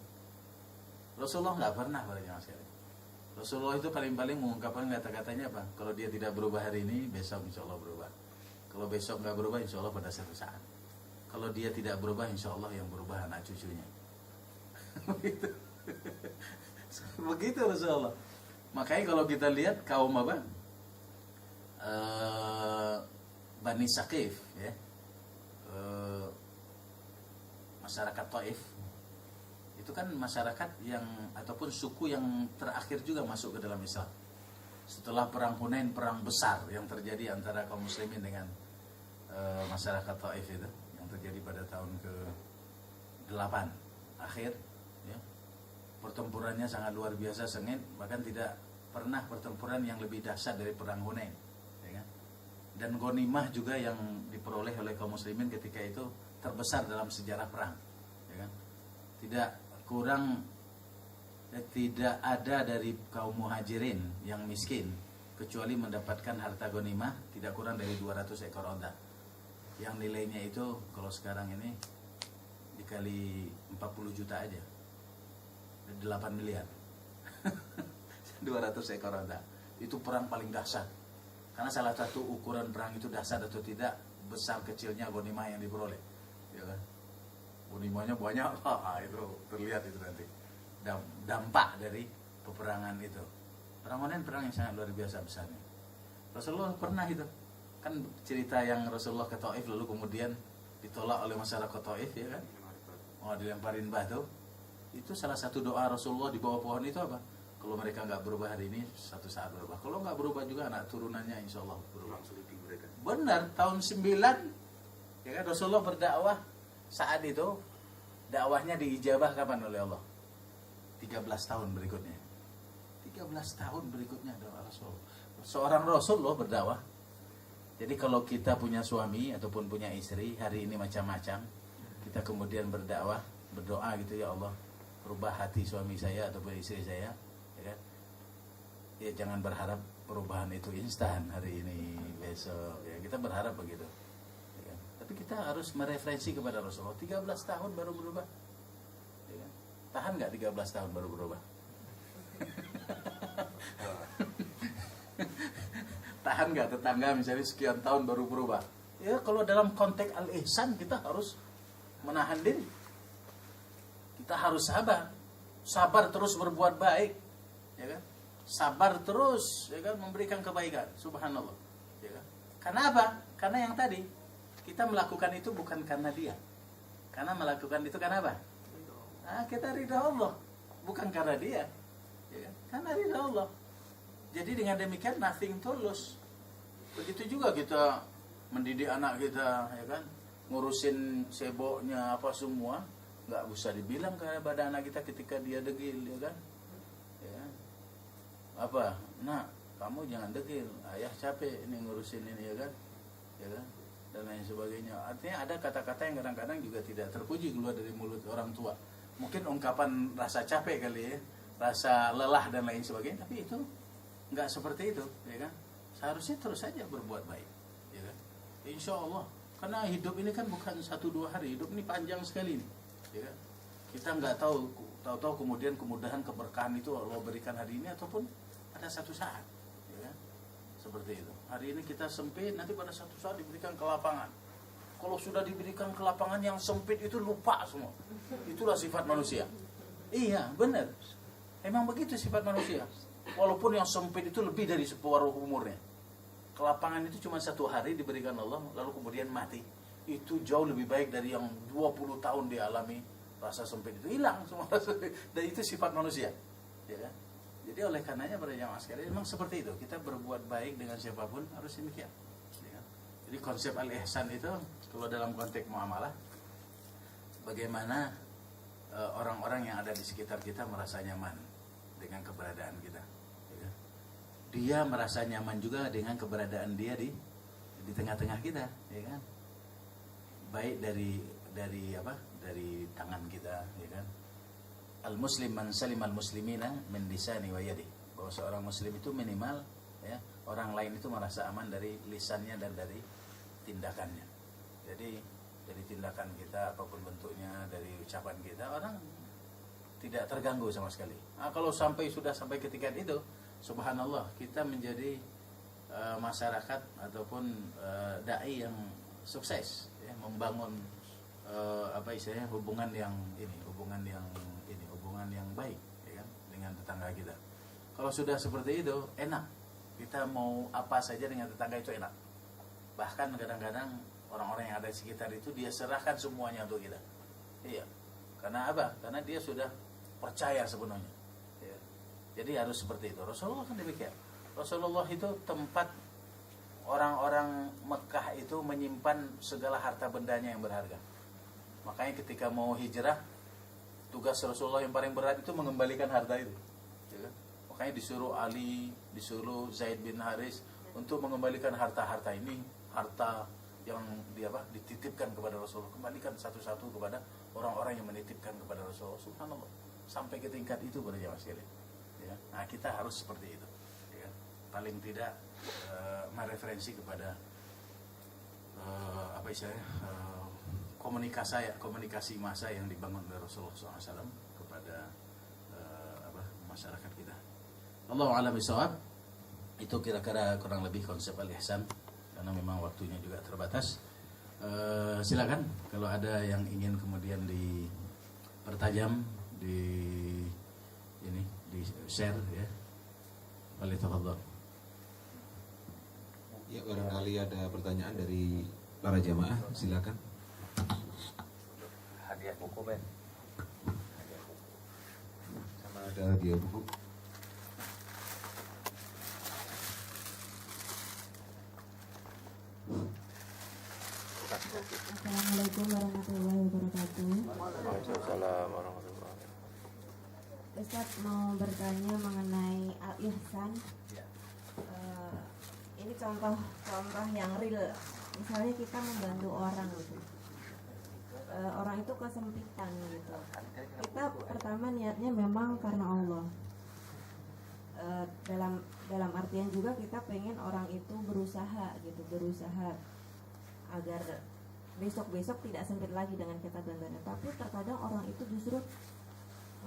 Rasulullah nggak pernah pada jamaah sekalian. Rasulullah itu paling-paling mengungkapkan kata-katanya apa? Kalau dia tidak berubah hari ini, besok insya Allah berubah. Kalau besok nggak berubah, insya Allah pada satu saat. Kalau dia tidak berubah, insya Allah yang berubah anak cucunya. Begitu. Begitu Rasulullah. Makanya kalau kita lihat kaum apa? Bani Saqif, ya. Masyarakat Taif itu kan masyarakat yang ataupun suku yang terakhir juga masuk ke dalam Islam setelah perang Hunain, perang besar yang terjadi antara kaum muslimin dengan masyarakat Taif itu yang terjadi pada tahun ke-8 akhir, ya. Pertempurannya sangat luar biasa, sengit, bahkan tidak pernah pertempuran yang lebih dahsyat dari perang Hunain, ya kan? Dan ghanimah juga yang diperoleh oleh kaum muslimin ketika itu terbesar dalam sejarah perang, ya kan? Tidak kurang, tidak ada dari kaum muhajirin yang miskin kecuali mendapatkan harta ghanimah tidak kurang dari 200 ekor onta, yang nilainya itu kalau sekarang ini dikali 40 juta aja 8 miliar. 200 ekor onta. Itu perang paling dahsyat. Karena salah satu ukuran perang itu dahsyat atau tidak besar kecilnya ghanimah yang diperoleh, ya kan? Ghanimahnya banyak, itu terlihat itu nanti dampak dari peperangan itu. Perang Hunain perang yang sangat luar biasa besarnya. Rasulullah pernah itu kan cerita yang Rasulullah ke Taif lalu kemudian ditolak oleh masyarakat Taif, ya kan? Dilemparin batu. Itu salah satu doa Rasulullah di bawah pohon itu apa? Kalau mereka nggak berubah hari ini, satu saat berubah. Kalau nggak berubah juga anak turunannya insya Allah berubah. Benar, tahun 9, ya kan, Rasulullah berdakwah. Saat itu dakwahnya diijabah kapan oleh Allah? 13 tahun berikutnya. 13 tahun berikutnya dakwah Rasul. Seorang Rasul loh berdakwah. Jadi kalau kita punya suami ataupun punya istri, hari ini macam-macam, kita kemudian berdakwah, berdoa gitu, ya Allah, rubah hati suami saya ataupun istri saya, ya kan? Ya jangan berharap perubahan itu instan hari ini, besok, ya kita berharap begitu. Tapi kita harus mereferensi kepada Rasulullah. 13 tahun baru berubah, ya kan? Tahan nggak 13 tahun baru berubah? Tahan nggak tetangga misalnya sekian tahun baru berubah? Ya kalau dalam konteks al-ihsan kita harus menahan diri. Kita harus sabar terus berbuat baik, ya kan? Sabar terus, ya kan, memberikan kebaikan. Subhanallah, ya kan? Karena apa? Karena yang tadi kita melakukan itu bukan karena dia. Karena melakukan itu karena apa? Kita ridha Allah, bukan karena dia, ya kan? Karena ridha Allah. Jadi dengan demikian nothing tulus. Begitu juga kita mendidik anak kita, ya kan, ngurusin seboknya apa semua, nggak usah dibilang kepada anak kita ketika dia degil, ya kan, ya. Apa? Nah, kamu jangan degil, ayah capek ini ngurusin ini, ya kan, ya kan, dan lain sebagainya. Artinya ada kata-kata yang kadang-kadang juga tidak terpuji keluar dari mulut orang tua. Mungkin ungkapan rasa capek kali ya, rasa lelah dan lain sebagainya, tapi itu nggak seperti itu, ya kan. Seharusnya terus saja berbuat baik, ya kan. Insya Allah, karena hidup ini kan bukan 1-2 hari, hidup ini panjang sekali nih. Ya kan? Kita nggak tahu kemudian kemudahan keberkahan itu Allah berikan hari ini ataupun pada satu saat, ya kan? Seperti itu. Hari ini kita sempit, nanti pada satu saat diberikan kelapangan. Kalau sudah diberikan kelapangan yang sempit itu lupa semua. Itulah sifat manusia. Iya, benar. Emang begitu sifat manusia. Walaupun yang sempit itu lebih dari separuh umurnya. Kelapangan itu cuma 1 hari diberikan Allah, lalu kemudian mati. Itu jauh lebih baik dari yang 20 tahun dialami rasa sempit itu hilang semua. Dan itu sifat manusia. Ya kan? Jadi oleh karenanya pada jamaah sekalian memang seperti itu. Kita berbuat baik dengan siapapun harus demikian. Ya kan? Jadi konsep al-ihsan itu kalau dalam konteks muamalah, bagaimana orang-orang yang ada di sekitar kita merasa nyaman dengan keberadaan kita. Ya. Dia merasa nyaman juga dengan keberadaan dia di tengah-tengah kita, ya kan? Baik dari tangan kita, ya kan? Al-muslim man salim al-muslimina min lisani wa yadi. Bahwa seorang muslim itu minimal, ya, orang lain itu merasa aman dari lisannya dan dari tindakannya. Jadi dari tindakan kita apapun bentuknya, dari ucapan kita, orang tidak terganggu sama sekali. Nah, kalau sudah sampai ke tingkat itu, subhanallah, kita menjadi masyarakat ataupun dai yang sukses, ya, membangun hubungan yang baik, ya kan, dengan tetangga kita. Kalau sudah seperti itu, enak. Kita mau apa saja dengan tetangga itu enak. Bahkan kadang-kadang orang-orang yang ada di sekitar itu dia serahkan semuanya untuk kita. Iya. Karena apa? Karena dia sudah percaya sepenuhnya. Ya. Jadi harus seperti itu. Rasulullah kan demikian. Rasulullah itu tempat orang-orang Mekah itu menyimpan segala harta bendanya yang berharga. Makanya ketika mau hijrah, tugas Rasulullah yang paling berat itu mengembalikan harta itu. Ya. Makanya disuruh Ali, disuruh Zaid bin Haris untuk mengembalikan harta-harta ini, harta yang dititipkan kepada Rasulullah, kembalikan satu-satu kepada orang-orang yang menitipkan kepada Rasulullah. Subhanallah, sampai ke tingkat itu pada jamaah sekalian. Ya. Nah, kita harus seperti itu. Ya. Paling tidak mereferensi kepada komunikasi massa yang dibangun oleh Rasulullah SAW kepada masyarakat kita. Allahu a'lam bishawab. Itu kira-kira kurang lebih konsep al-ihsan, karena memang waktunya juga terbatas. Silakan kalau ada yang ingin kemudian dipertajam, di share, ya. Boleh, tafadhol. Ya, barangkali ada pertanyaan dari para jamaah, silakan. Hadiah buku, Ben. Sama ada hadiah buku. Assalamualaikum warahmatullahi wabarakatuh. Waalaikumsalam warahmatullahi wabarakatuh. Ustaz mau bertanya mengenai al-ihsan. Ini contoh yang real. Misalnya kita membantu orang gitu. Orang itu kesempitan gitu. Kita pertama niatnya memang karena Allah. Dalam artian juga kita pengen orang itu berusaha agar besok-besok tidak sempit lagi dengan kita bantuannya. Tapi terkadang orang itu justru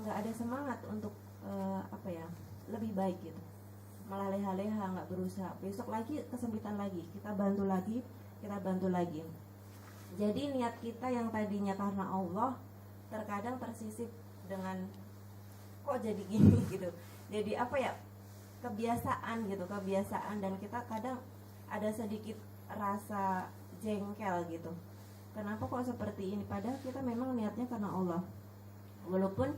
nggak ada semangat untuk lebih baik gitu, malah leha-leha, nggak berusaha. Besok lagi kesempitan lagi, kita bantu lagi. Jadi niat kita yang tadinya karena Allah terkadang tersisip dengan kok jadi gini gitu. Jadi kebiasaan, dan kita kadang ada sedikit rasa jengkel gitu. Kenapa kok seperti ini? Padahal kita memang niatnya karena Allah. Walaupun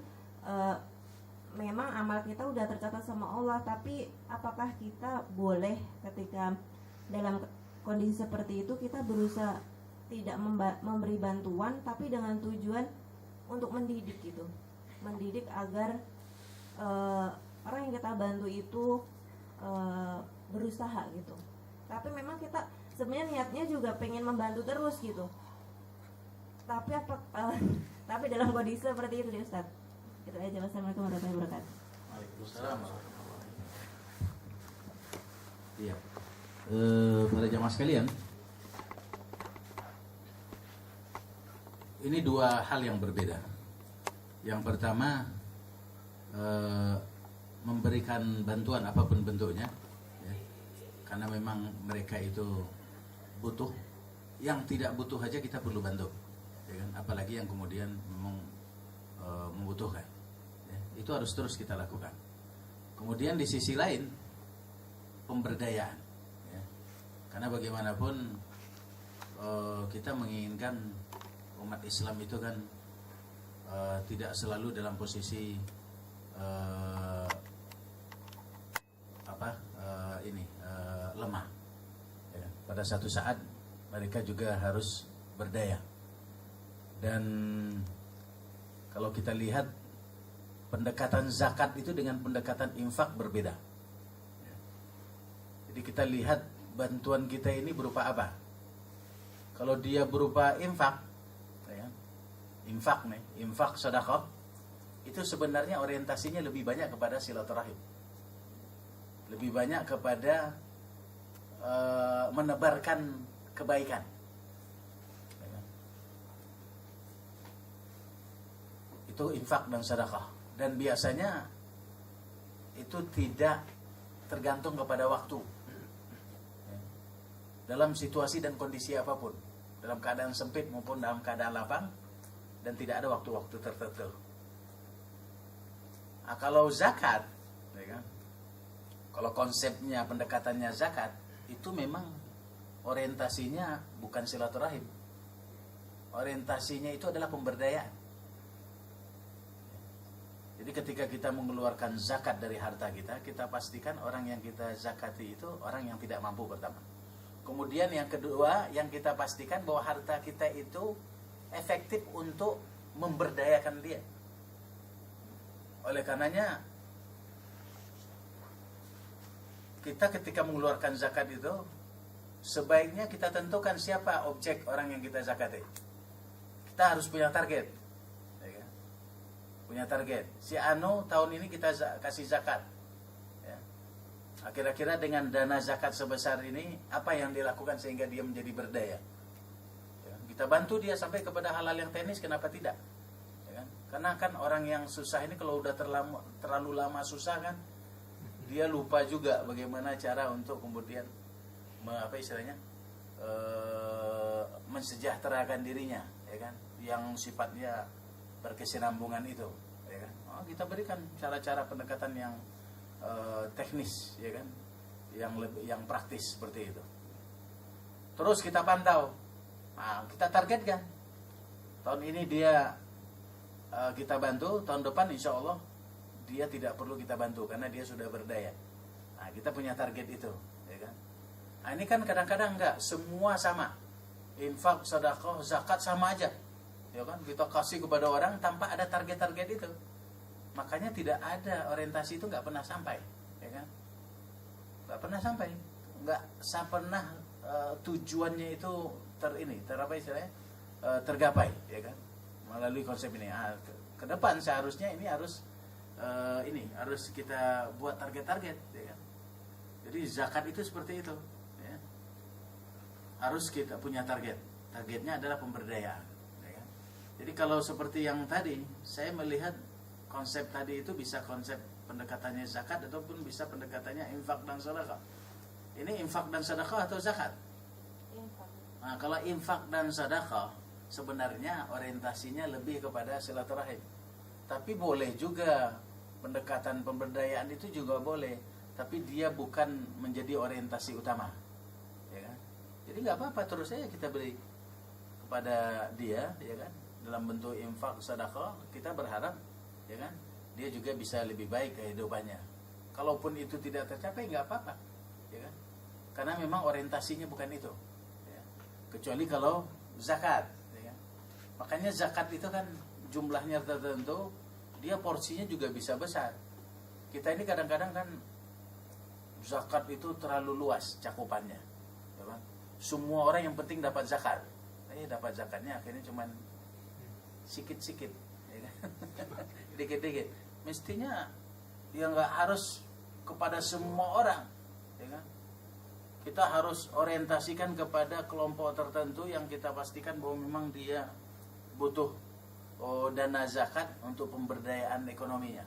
memang amal kita udah tercatat sama Allah, tapi apakah kita boleh ketika dalam kondisi seperti itu kita berusaha tidak memberi bantuan, tapi dengan tujuan untuk mendidik gitu, mendidik agar orang yang kita bantu itu berusaha gitu. Tapi memang kita sebenarnya niatnya juga pengen membantu terus gitu. Tapi dalam kondisi seperti itu, Ustaz. Itu aja. Wassalamualaikum warahmatullahi wabarakatuh. Waalaikumsalam. Iya. Para jamaah sekalian, ini dua hal yang berbeda. Yang pertama, memberikan bantuan apapun bentuknya, ya. Karena memang mereka itu butuh. Yang tidak butuh aja kita perlu bantu, ya kan? Apalagi yang kemudian memang membutuhkan, ya. Itu harus terus kita lakukan. Kemudian di sisi lain, pemberdayaan, ya. Karena bagaimanapun kita menginginkan umat Islam itu kan tidak selalu dalam posisi lemah, ya. Pada satu saat mereka juga harus berdaya. Dan kalau kita lihat pendekatan zakat itu dengan pendekatan infak berbeda, ya. Jadi kita lihat bantuan kita ini berupa apa. Kalau dia berupa infak, ya, infak sedekah, itu sebenarnya orientasinya lebih banyak kepada silaturahim, lebih banyak kepada menebarkan kebaikan, ya. Itu infak dan sedekah. Dan biasanya itu tidak tergantung kepada waktu, ya. Dalam situasi dan kondisi apapun, dalam keadaan sempit maupun dalam keadaan lapang, dan tidak ada waktu-waktu tertentu. Nah, kalau zakat, ya kan? Kalau konsepnya pendekatannya zakat, itu memang orientasinya bukan silaturahim. Orientasinya itu adalah pemberdayaan. Jadi ketika kita mengeluarkan zakat dari harta kita, kita pastikan orang yang kita zakati itu orang yang tidak mampu pertama. Kemudian yang kedua, yang kita pastikan bahwa harta kita itu efektif untuk memberdayakan dia. Oleh karenanya, kita ketika mengeluarkan zakat itu, sebaiknya kita tentukan siapa objek orang yang kita zakati. Kita harus punya target, ya, punya target. Si Anu tahun ini kita kasih zakat, ya. Kira-kira dengan dana zakat sebesar ini, apa yang dilakukan sehingga dia menjadi berdaya, ya. Kita bantu dia sampai kepada hal-hal yang teknis, kenapa tidak, ya kan? Karena kan orang yang susah ini kalau udah terlalu lama susah kan, dia lupa juga bagaimana cara untuk kemudian mensejahterakan dirinya, ya kan, yang sifatnya berkesinambungan itu, ya kan. Kita berikan cara-cara pendekatan yang teknis, ya kan, yang praktis seperti itu. Terus kita pantau, kita targetkan tahun ini dia kita bantu, tahun depan insya Allah dia tidak perlu kita bantu karena dia sudah berdaya. Nah, kita punya target itu, ya kan. Nah, ini kan kadang-kadang enggak semua sama. Infak, sedekah, zakat sama aja, ya kan. Kita kasih kepada orang tanpa ada target-target itu, makanya tidak ada orientasi itu, nggak pernah sampai, ya kan. Nggak pernah sampai, nggak pernah tujuannya itu tergapai, ya kan, melalui konsep ini. Ke depan seharusnya ini harus kita buat target-target, ya kan? Jadi zakat itu seperti itu, ya. Harus kita punya target. Targetnya adalah pemberdayaan, ya kan? Jadi kalau seperti yang tadi, saya melihat konsep tadi itu bisa konsep pendekatannya zakat ataupun bisa pendekatannya infak dan sedekah. Ini infak dan sedekah atau zakat? Infak. Nah, kalau infak dan sedekah sebenarnya orientasinya lebih kepada silaturahim. Tapi boleh juga pendekatan pemberdayaan itu juga boleh, tapi dia bukan menjadi orientasi utama, ya kan. Jadi nggak apa-apa, terus saja kita beri kepada dia, ya kan, dalam bentuk infak sedekah. Kita berharap, ya kan, dia juga bisa lebih baik kehidupannya. Kalaupun itu tidak tercapai nggak apa-apa, ya kan, karena memang orientasinya bukan itu, ya. Kecuali kalau zakat, ya kan. Makanya zakat itu kan jumlahnya tertentu, dia porsinya juga bisa besar. Kita ini kadang-kadang kan zakat itu terlalu luas cakupannya, ya kan? Semua orang yang penting dapat zakat. Dapat zakatnya akhirnya cuman sikit-sikit, ya kan? Dikit-dikit. Mestinya ya nggak harus kepada semua orang, ya kan? Kita harus orientasikan kepada kelompok tertentu yang kita pastikan bahwa memang dia butuh dana zakat untuk pemberdayaan ekonominya.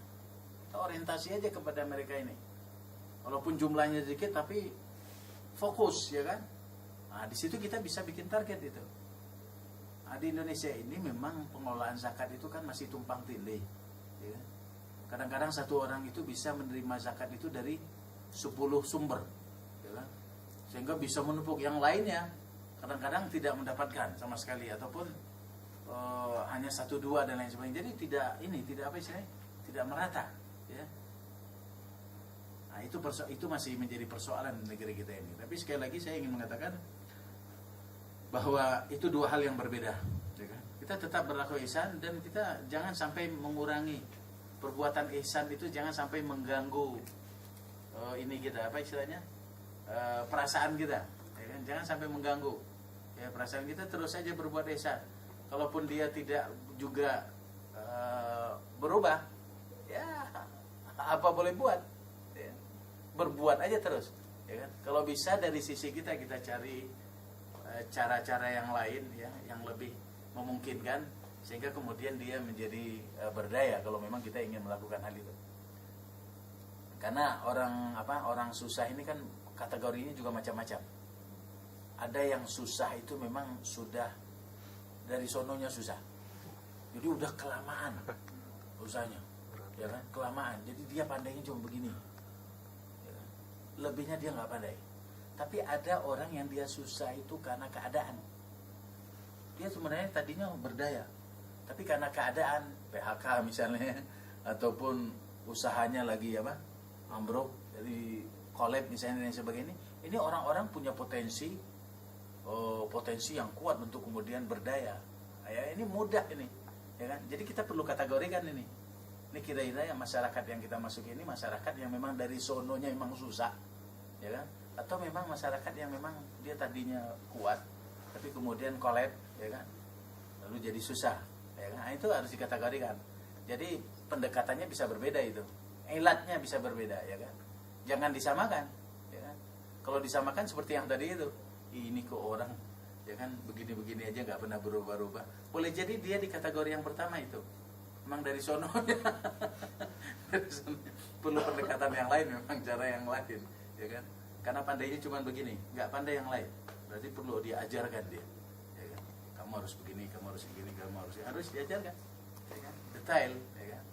Kita orientasi aja kepada mereka ini. Walaupun jumlahnya sedikit tapi fokus, ya kan? Nah, di situ kita bisa bikin target itu. Nah, di Indonesia ini memang pengelolaan zakat itu kan masih tumpang tindih, ya kan? Kadang-kadang satu orang itu bisa menerima zakat itu dari 10 sumber, ya kan? Sehingga bisa menumpuk yang lainnya. Kadang-kadang tidak mendapatkan sama sekali ataupun hanya 1-2 dan lain sebagainya. Jadi tidak apa istilahnya, tidak merata, ya. Nah, itu masih menjadi persoalan negeri kita ini. Tapi sekali lagi saya ingin mengatakan bahwa itu dua hal yang berbeda, ya kan? Kita tetap berlaku ihsan dan kita jangan sampai mengurangi perbuatan ihsan itu, jangan sampai mengganggu ini kita apa istilahnya, perasaan kita, ya kan? Jangan sampai mengganggu ya perasaan kita, terus saja berbuat ihsan. Kalaupun dia tidak juga berubah, ya apa boleh buat, ya. Berbuat aja terus, ya kan? Kalau bisa dari sisi kita cari cara-cara yang lain, ya, yang lebih memungkinkan sehingga kemudian dia menjadi berdaya kalau memang kita ingin melakukan hal itu. Karena orang susah ini kan kategorinya juga macam-macam. Ada yang susah itu memang sudah dari sononya susah. Jadi udah kelamaan usahanya, ya kan? Kelamaan. Jadi dia pandainya cuma begini. Ya kan? Lebihnya dia nggak pandai. Tapi ada orang yang dia susah itu karena keadaan. Dia sebenarnya tadinya berdaya, tapi karena keadaan PHK misalnya, ataupun usahanya lagi ambruk, jadi collab misalnya dan sebagainya. Ini orang-orang punya potensi yang kuat untuk kemudian berdaya. Ya, ini mudah ini, ya kan? Jadi kita perlu kategorikan ini. Ini kira-kira yang masyarakat yang kita masuki ini masyarakat yang memang dari sononya memang susah, ya kan? Atau memang masyarakat yang memang dia tadinya kuat tapi kemudian collab, ya kan, lalu jadi susah, ya kan? Nah, itu harus dikategorikan. Jadi pendekatannya bisa berbeda, itu ilatnya bisa berbeda, ya kan? Jangan disamakan, ya kan? Kalau disamakan seperti yang tadi itu, ini kok orang, ya kan, begini-begini aja nggak pernah berubah-ubah. Boleh jadi dia di kategori yang pertama itu memang dari sononya. Perlu pendekatan yang lain, memang cara yang lain, ya kan? Karena pandainya cuma begini, nggak pandai yang lain. Berarti perlu diajarkan dia, ya kan? Kamu harus begini, kamu harus begini, kamu harus diajarkan, ya kan? Detail, ya kan?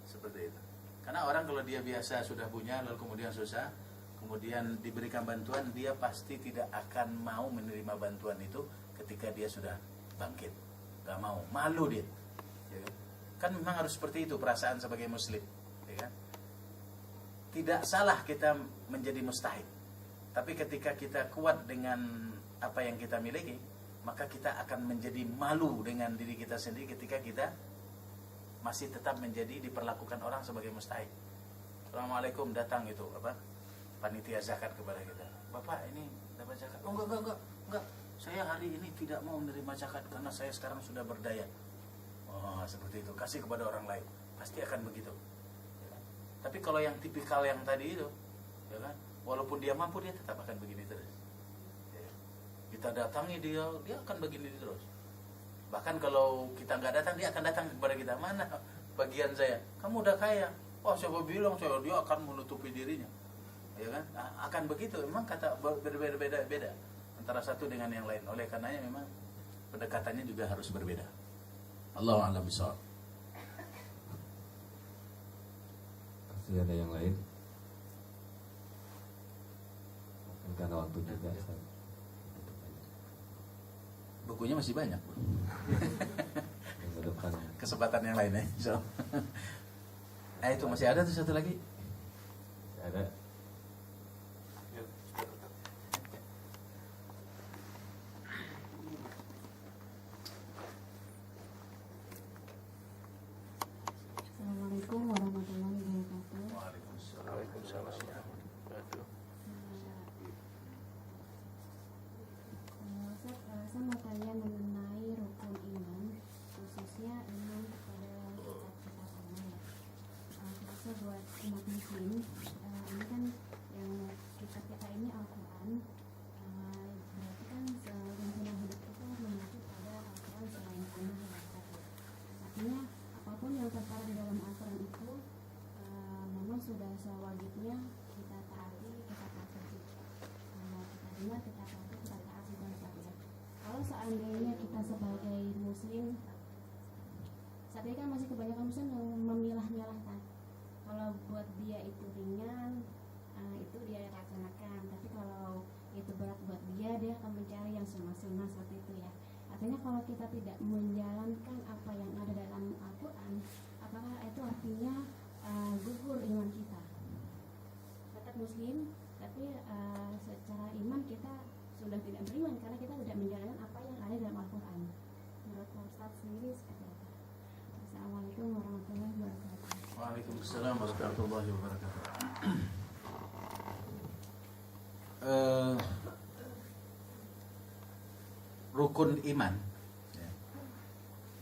Seperti itu. Karena orang kalau dia biasa sudah punya, lalu kemudian susah, kemudian diberikan bantuan, dia pasti tidak akan mau menerima bantuan itu ketika dia sudah bangkit. Nggak mau, malu dia, ya kan? Kan memang harus seperti itu perasaan sebagai muslim, ya kan? Tidak salah kita menjadi mustahid. Tapi ketika kita kuat dengan apa yang kita miliki, maka kita akan menjadi malu dengan diri kita sendiri ketika kita masih tetap menjadi diperlakukan orang sebagai mustahik. Assalamualaikum, datang itu panitia zakat kepada kita. Bapak, ini dapat zakat. Oh enggak. Saya hari ini tidak mau menerima zakat karena saya sekarang sudah berdaya. Oh, seperti itu. Kasih kepada orang lain. Pasti akan begitu. Ya kan? Tapi kalau yang tipikal yang tadi itu, ya kan? Walaupun dia mampu, dia tetap akan begini terus. Ya. Kita datangi dia akan begini terus. Bahkan kalau kita nggak datang, dia akan datang kepada kita. Mana bagian saya? Kamu udah kaya. Oh, siapa bilang dia akan menutupi dirinya. Ya kan? Nah, akan begitu. Memang kata berbeda-beda antara satu dengan yang lain. Oleh karenanya memang pendekatannya juga harus berbeda. Allahu a'lam bishawab. Masih ada yang lain? Karena waktu juga bukunya masih banyak. Minggu depan Kesempatan yang lain ya. Itu masih ada tuh satu lagi. ada. Assalamualaikum warahmatullahi wabarakatuh. Waalaikumsalam. Ustaz, saya mau tanya mengenai rukun iman, khususnya iman kepada kitab-kitab Allah ya. Khususnya buat umat muslim, ini kan seandainya kita sebagai muslim, saat ini kan masih kebanyakan muslim yang memilah-milahkan. Kalau buat dia itu ringan, itu dia laksanakan. Tapi kalau itu berat buat dia, dia akan mencari yang sunnah-sunnah seperti itu ya. Artinya kalau kita tidak menjalankan apa yang ada dalam Al-Quran, apakah itu artinya gugur iman kita? Tetap muslim, tapi secara iman kita sudah tidak beriman karena kita tidak menjalankan apa yang ada dalam Al-Quran. Menurut Pak Ustadz sendiri seperti apa? Assalamualaikum warahmatullahi wabarakatuh. Waalaikumsalam warahmatullahi wabarakatuh. Rukun iman ya,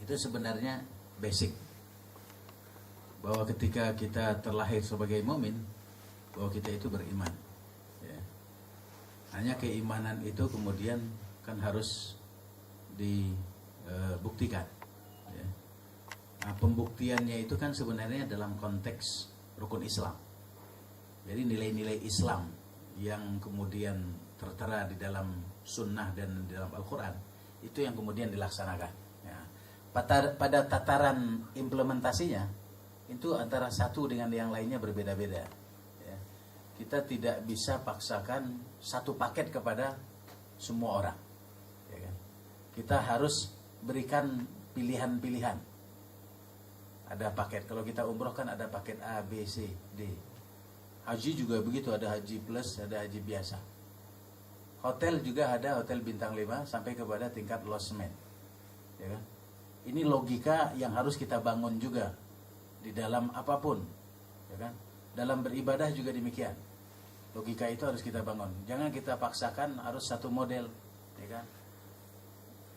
itu sebenarnya basic, bahwa ketika kita terlahir sebagai mukmin, bahwa kita itu beriman ya. Hanya keimanan itu kemudian kan harus dibuktikan ya. Nah, pembuktiannya itu kan sebenarnya dalam konteks rukun Islam. Jadi nilai-nilai Islam yang kemudian tertera di dalam sunnah dan di dalam Al-Quran, itu yang kemudian dilaksanakan ya. Pada tataran implementasinya itu antara satu dengan yang lainnya berbeda-beda ya. Kita tidak bisa paksakan satu paket kepada semua orang ya kan? Kita harus berikan pilihan-pilihan. Ada paket, kalau kita umroh kan ada paket A, B, C, D. Haji juga begitu, ada haji plus, ada haji biasa. Hotel juga ada hotel bintang 5 sampai kepada tingkat losmen ya kan? Ini logika yang harus kita bangun juga di dalam apapun ya kan? Dalam beribadah juga demikian. Logika itu harus kita bangun. Jangan kita paksakan harus satu model ya kan?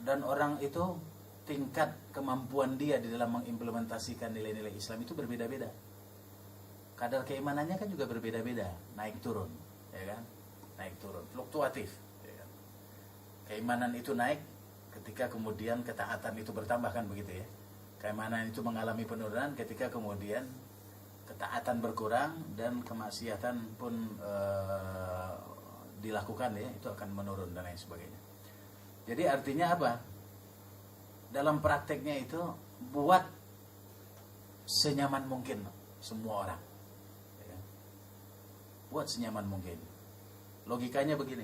Dan orang itu tingkat kemampuan dia di dalam mengimplementasikan nilai-nilai Islam itu berbeda-beda. Kadar keimanannya kan juga berbeda-beda, naik turun ya kan? Naik turun, fluktuatif ya kan? Keimanan itu naik ketika kemudian ketaatan itu bertambah kan begitu ya. Keimanan itu mengalami penurunan ketika kemudian ketaatan berkurang dan kemaksiatan pun dilakukan ya, itu akan menurun dan lain sebagainya. Jadi artinya apa? Dalam prakteknya itu buat senyaman mungkin semua orang ya kan? Buat senyaman mungkin. Logikanya begini,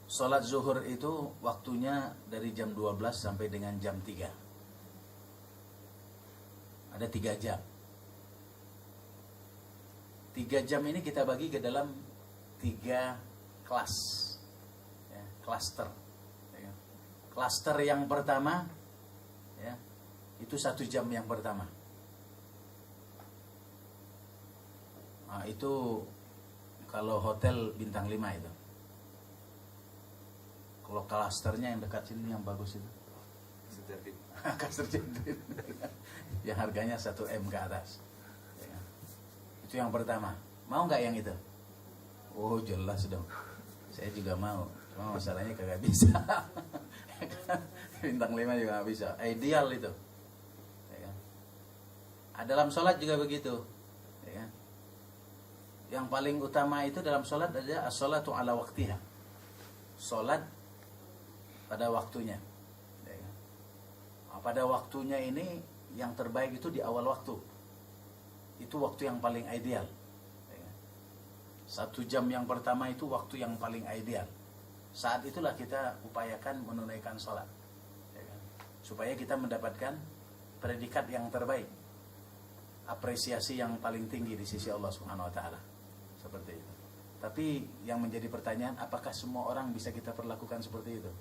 sholat zuhur itu waktunya dari jam 12 sampai dengan jam 3. Ada 3 jam. 3 jam ini kita bagi ke dalam 3 kelas ya, klaster ya. Klaster yang pertama ya, itu 1 jam yang pertama. Nah, itu kalau hotel bintang 5 itu. Kalau klasternya yang dekat sini yang bagus itu. Klaster Jatim. Yang harganya 1 M ke atas. Ya. Itu yang pertama. Mau nggak yang itu? Oh jelas dong. Saya juga mau. Cuma masalahnya kagak bisa. Bintang 5 juga nggak bisa. Ideal itu. Ya. Dalam sholat juga begitu. Ya. Yang paling utama itu dalam sholat adalah as-sholatu ala waktiha. Sholat pada waktunya ya. Nah, pada waktunya ini yang terbaik itu di awal waktu. Itu waktu yang paling ideal ya. 1 jam yang pertama itu waktu yang paling ideal. Saat itulah kita upayakan menunaikan sholat ya. Supaya kita mendapatkan predikat yang terbaik, apresiasi yang paling tinggi di sisi Allah Subhanahu wa taala. Seperti itu. Tapi yang menjadi pertanyaan, apakah semua orang bisa kita perlakukan seperti itu?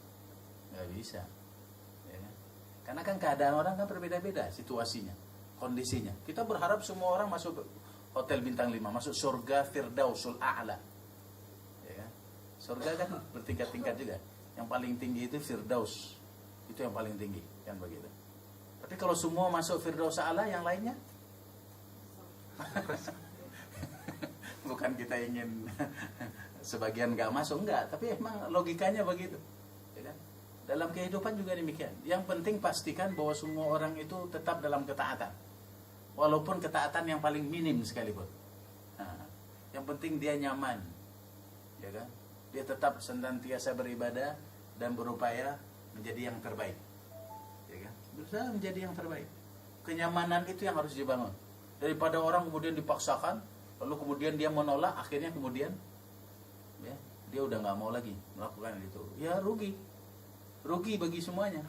Nggak bisa ya. Karena kan keadaan orang kan berbeda-beda situasinya, kondisinya. Kita berharap semua orang masuk hotel bintang 5, masuk surga Firdausul A'la ya. Surga kan bertingkat-tingkat juga. Yang paling tinggi itu Firdaus, itu yang paling tinggi kan begitu. Tapi kalau semua masuk Firdaus A'la, yang lainnya bukan kita ingin sebagian gak masuk, enggak, tapi emang logikanya begitu ya kan? Dalam kehidupan juga demikian. Yang penting pastikan bahwa semua orang itu tetap dalam ketaatan, walaupun ketaatan yang paling minim sekalipun. Nah, yang penting dia nyaman ya kan? dia tetap senantiasa beribadah dan berupaya menjadi yang terbaik. Ya kan? Berusaha menjadi yang terbaik. Kenyamanan itu yang harus dibangun. Daripada orang kemudian dipaksakan, lalu kemudian dia menolak, akhirnya kemudian ya, dia udah nggak mau lagi melakukan itu. Ya rugi bagi semuanya.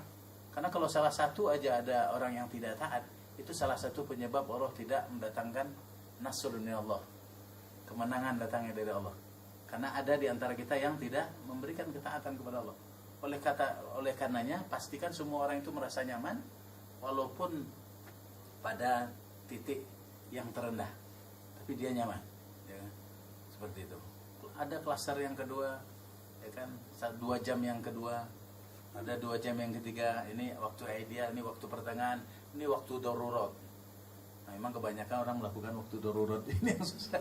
Karena kalau salah satu aja ada orang yang tidak taat, itu salah satu penyebab Allah tidak mendatangkan nasrun min Allah, kemenangan datangnya dari Allah. Karena ada di antara kita yang tidak memberikan ketaatan kepada Allah. Oleh karenanya pastikan semua orang itu merasa nyaman walaupun pada titik yang terendah, tapi dia nyaman, ya kan? Seperti itu. Ada klaster yang kedua, ya kan? 2 jam yang kedua, ada 2 jam yang ketiga. Ini waktu ideal, ini waktu pertengahan, ini waktu darurat. Nah, memang kebanyakan orang melakukan waktu darurat ini yang susah.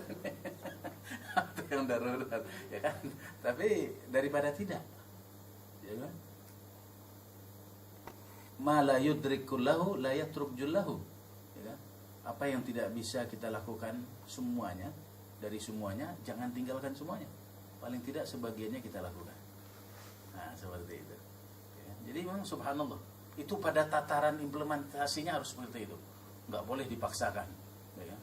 Waktu yang darurat, ya kan? Tapi daripada tidak, ya kan? Ma la yudrikullahu la yatrukjullahu. Ya kan? Apa yang tidak bisa kita lakukan semuanya, dari semuanya, jangan tinggalkan semuanya. Paling tidak sebagiannya kita lakukan. Nah, seperti itu. Ya. Jadi memang subhanallah, itu pada tataran implementasinya harus seperti itu. Nggak boleh dipaksakan. Ya.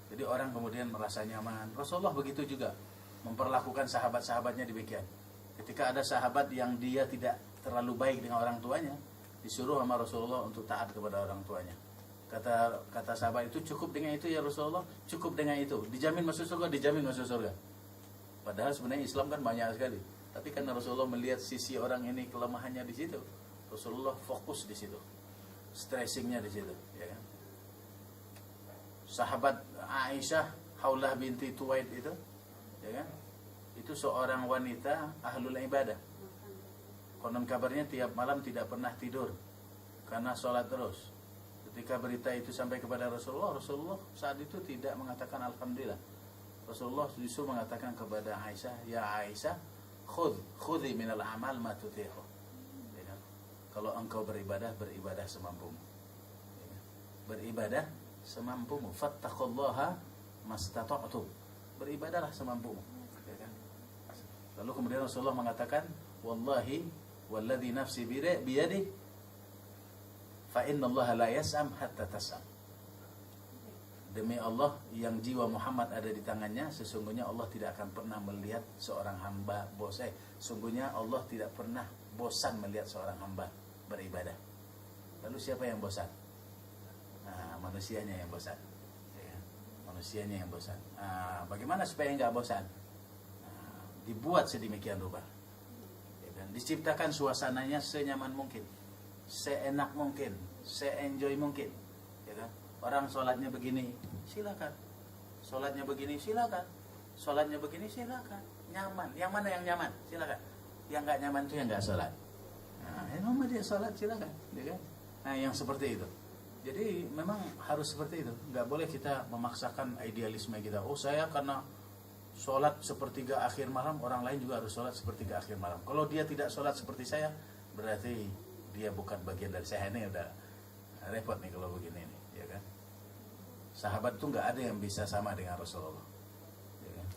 Jadi orang kemudian merasa nyaman. Rasulullah begitu juga memperlakukan sahabat-sahabatnya demikian. Ketika ada sahabat yang dia tidak terlalu baik dengan orang tuanya, disuruh sama Rasulullah untuk taat kepada orang tuanya. Kata sahabat itu, cukup dengan itu ya Rasulullah, cukup dengan itu, dijamin masuk surga, dijamin masuk surga. Padahal sebenarnya Islam kan banyak sekali, tapi karena Rasulullah melihat sisi orang ini kelemahannya di situ, Rasulullah fokus di situ, stressingnya di situ, ya kan? Sahabat Aisyah Haulah binti Tuwaid itu, ya kan? Itu seorang wanita ahlul ibadah. Konon kabarnya tiap malam tidak pernah tidur karena sholat terus. Ketika berita itu sampai kepada Rasulullah, Rasulullah saat itu tidak mengatakan alhamdulillah. Rasulullah justru mengatakan kepada Aisyah, ya Aisyah, khudhi minal amal ma tutihu. Ya kan? Kalau engkau beribadah, beribadah semampumu. Ya kan? Beribadah semampumu. Fattaqullaha mastata'tum. Beribadahlah semampumu. Ya kan? Lalu kemudian Rasulullah mengatakan, wallahi walladhi nafsi biyadihi fa innallaha la yas'am hatta tas'am. Demi Allah yang jiwa Muhammad ada di tangannya, sesungguhnya Allah tidak akan pernah melihat seorang hamba bosan. Sungguhnya Allah tidak pernah bosan melihat seorang hamba beribadah. Lalu siapa yang bosan? Nah, manusianya yang bosan. Ya, manusianya yang bosan. Nah, bagaimana supaya enggak bosan? Nah, dibuat sedemikian rupa. Ya kan? Diciptakan suasananya senyaman mungkin, seenak mungkin, se-enjoy mungkin, ya kan? Orang sholatnya begini, silakan. Sholatnya begini, silakan. Sholatnya begini, silakan. Nyaman. Yang mana yang nyaman? Silakan. Yang nggak nyaman itu yang nggak sholat. Nah, yang dia sholat, silakan, ya kan? Nah, yang seperti itu. Jadi memang harus seperti itu. Nggak boleh kita memaksakan idealisme kita. Oh, saya karena sholat sepertiga akhir malam, orang lain juga harus sholat sepertiga akhir malam. Kalau dia tidak sholat seperti saya, berarti dia bukan bagian dari saya. Ini udah repot nih kalau begini nih, ya kan? Sahabat tuh nggak ada yang bisa sama dengan Rasulullah, ya kan?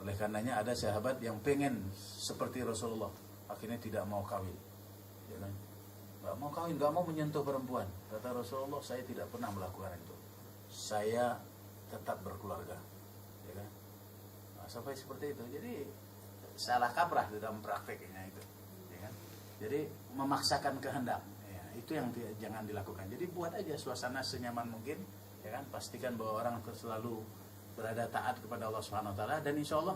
Oleh karenanya ada sahabat yang pengen seperti Rasulullah, akhirnya tidak mau kawin, ya kan? Nggak mau kawin, nggak mau menyentuh perempuan. Kata Rasulullah, saya tidak pernah melakukan itu. Saya tetap berkeluarga, ya kan? Nah, sampai seperti itu. Jadi salah kaprah dalam prakteknya itu, ya kan? Jadi memaksakan kehendak, ya, itu yang jangan dilakukan. Jadi buat aja suasana senyaman mungkin, ya kan? Pastikan bahwa orang itu selalu berada taat kepada Allah Subhanahu wa taala, dan insyaallah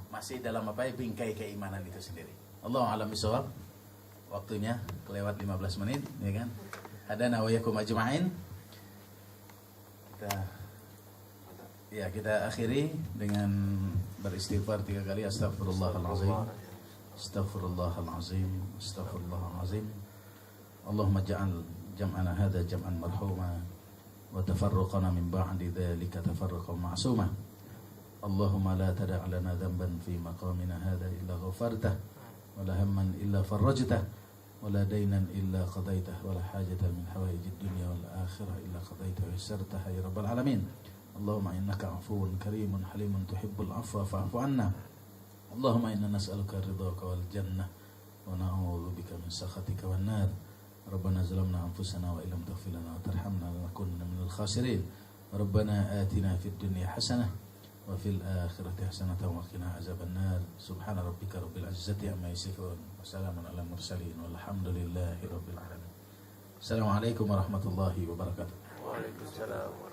masih dalam bingkai keimanan itu sendiri. Allahu a'lam bishawab. Waktunya kelewat 15 menit, ya kan? Hadana wa yakum ajma'in. Kita akhiri dengan beristighfar 3 kali. Astaghfirullahalazim. Astaghfirullahalazim. Astaghfirullahalazim. Allahumma ja'al jam'ana hadha jam'an marhuma wa tafarruqana min ba'di dhalika tafarruqan ma'suma. Allahumma la tada' lana dhanban fi maqamina hadha illa ghafartah wa la hamman illa farrajtah wa la daynan illa qadaitah wa la hajatan min hawaijid dunya wal akhirah illa qadaitah wa yassartah ya rabbal alamin. Allahumma innaka afuwun karimun halimun tuhibbul afwa fa'fu anna. Allahumma inna nas'aluka ridhaka wal jannah wa na'udzu bika min sakhatika wan nar. Rabbana zalamna anfusana wa illam taghfir lana wa tarhamna lanakunanna minal khasirin. Rabbana atina fid dunya hasanah wa fil akhirati hasanatan wa qina azaban nar. Subhana rabbika rabbil izzati amma yasifun wa salamun alal mursalin walhamdulillahi rabbil alamin. Assalamualaikum warahmatullahi wabarakatuh. Waalaikumsalam.